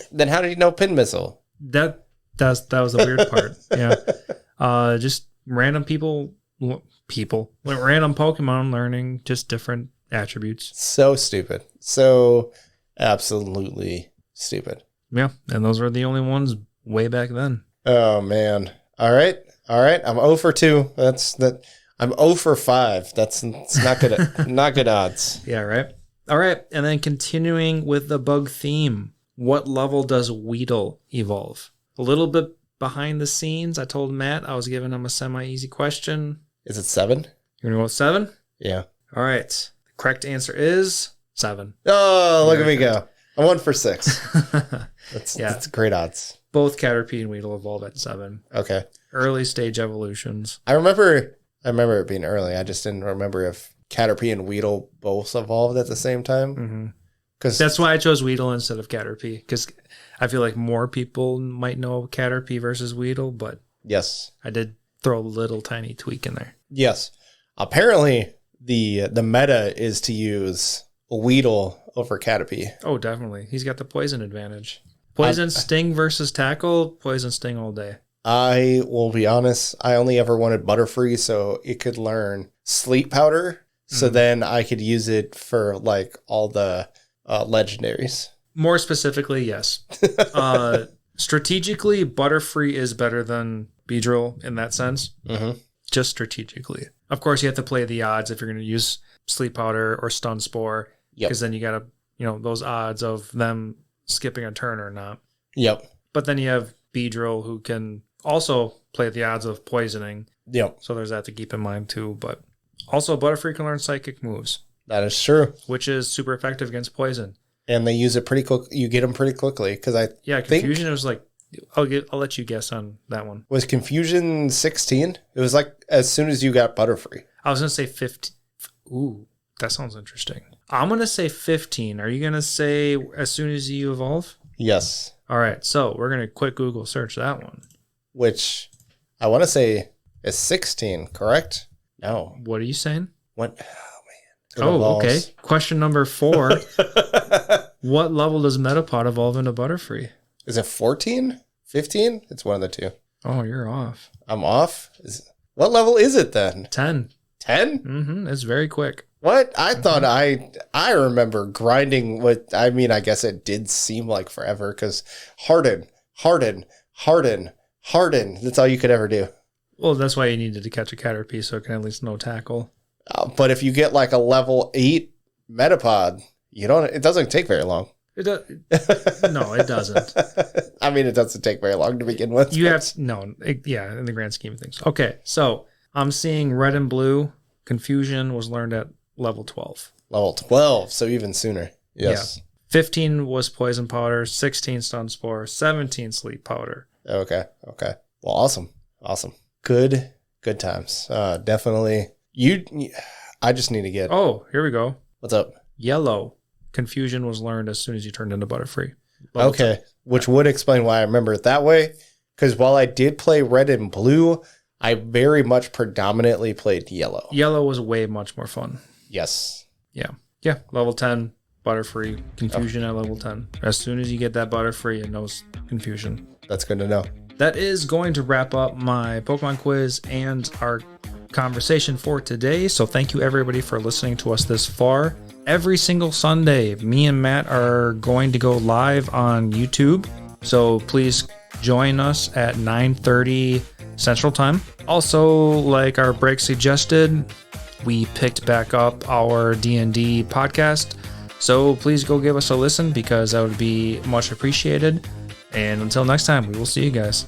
know Pin Missile? That was the weird part. Yeah. Just random random Pokemon learning just different attributes. So stupid. So absolutely stupid. Yeah, and those were the only ones way back then. Oh man. All right. I'm 0 for 2. I'm 0 for 5. That's not good. Not good odds. Yeah, right. All right, and then continuing with the bug theme, what level does Weedle evolve? A little bit behind the scenes, I told Matt I was giving him a semi-easy question. Is it 7? You're going to go with 7? Yeah. All right. The correct answer is 7. Oh, look at me go. I'm 1 for 6. That's great odds. Both Caterpie and Weedle evolve at 7. Okay. Early stage evolutions. I remember it being early. I just didn't remember if Caterpie and Weedle both evolved at the same time. Mm-hmm. That's why I chose Weedle instead of Caterpie, because I feel like more people might know Caterpie versus Weedle, but yes, I did throw a little tiny tweak in there. Yes. Apparently, the meta is to use Weedle over Caterpie. Oh, definitely. He's got the poison advantage. Poison Sting versus Tackle, Poison Sting all day. I will be honest, I only ever wanted Butterfree so it could learn Sleep Powder, so then I could use it for like all the legendaries. More specifically, yes. Strategically, Butterfree is better than Beedrill in that sense. Mm-hmm. Just strategically. Of course, you have to play the odds if you're going to use Sleep Powder or Stun Spore, because then you got to, those odds of them skipping a turn or not. Yep. But then you have Beedrill who can also play the odds of poisoning. Yep. So there's that to keep in mind too. But also Butterfree can learn psychic moves. That is true. Which is super effective against poison. And they use it pretty quick. You get them pretty quickly because Confusion was like, I'll let you guess on that one. Was Confusion 16? It was like as soon as you got Butterfree. I was gonna say 15. Ooh, that sounds interesting. I'm gonna say 15. Are you gonna say as soon as you evolve? Yes. All right. So we're gonna quick Google search that one. Which I want to say is 16. Correct? No. What are you saying? What? Okay. Question number 4. What level does Metapod evolve into Butterfree? Is it 14? 15? It's one of the two. Oh, you're off. I'm off? What level is it then? 10. 10? Mm-hmm. It's very quick. What? I thought I remember grinding with, I mean, I guess it did seem like forever because harden. That's all you could ever do. Well, that's why you needed to catch a Caterpie so it can at least no tackle. But if you get like a level 8 Metapod, it doesn't take very long. No, it doesn't. I mean, it doesn't take very long to begin with. In the grand scheme of things. Okay, so I'm seeing red and blue. Confusion was learned at level 12. Level 12, so even sooner. Yes. Yeah. 15 was poison powder, 16 stun spore, 17 sleep powder. Okay. Well, awesome. Good times. Definitely. I just need to get. Oh, here we go. What's up? Yellow. Confusion was learned as soon as you turned into Butterfree. Okay, which would explain why I remember it that way. Because while I did play red and blue, I very much predominantly played yellow. Yellow was way much more fun. Yes. Yeah. Level 10, Butterfree. Confusion at level 10. As soon as you get that Butterfree, it knows Confusion. That's good to know. That is going to wrap up my Pokemon quiz and our conversation for today. So thank you everybody for listening to us this far. Every single Sunday, me and Matt are going to go live on YouTube. So please join us at 9:30 Central Time. Also, like our break suggested, we picked back up our D&D podcast. So please go give us a listen because that would be much appreciated. And until next time, we will see you guys.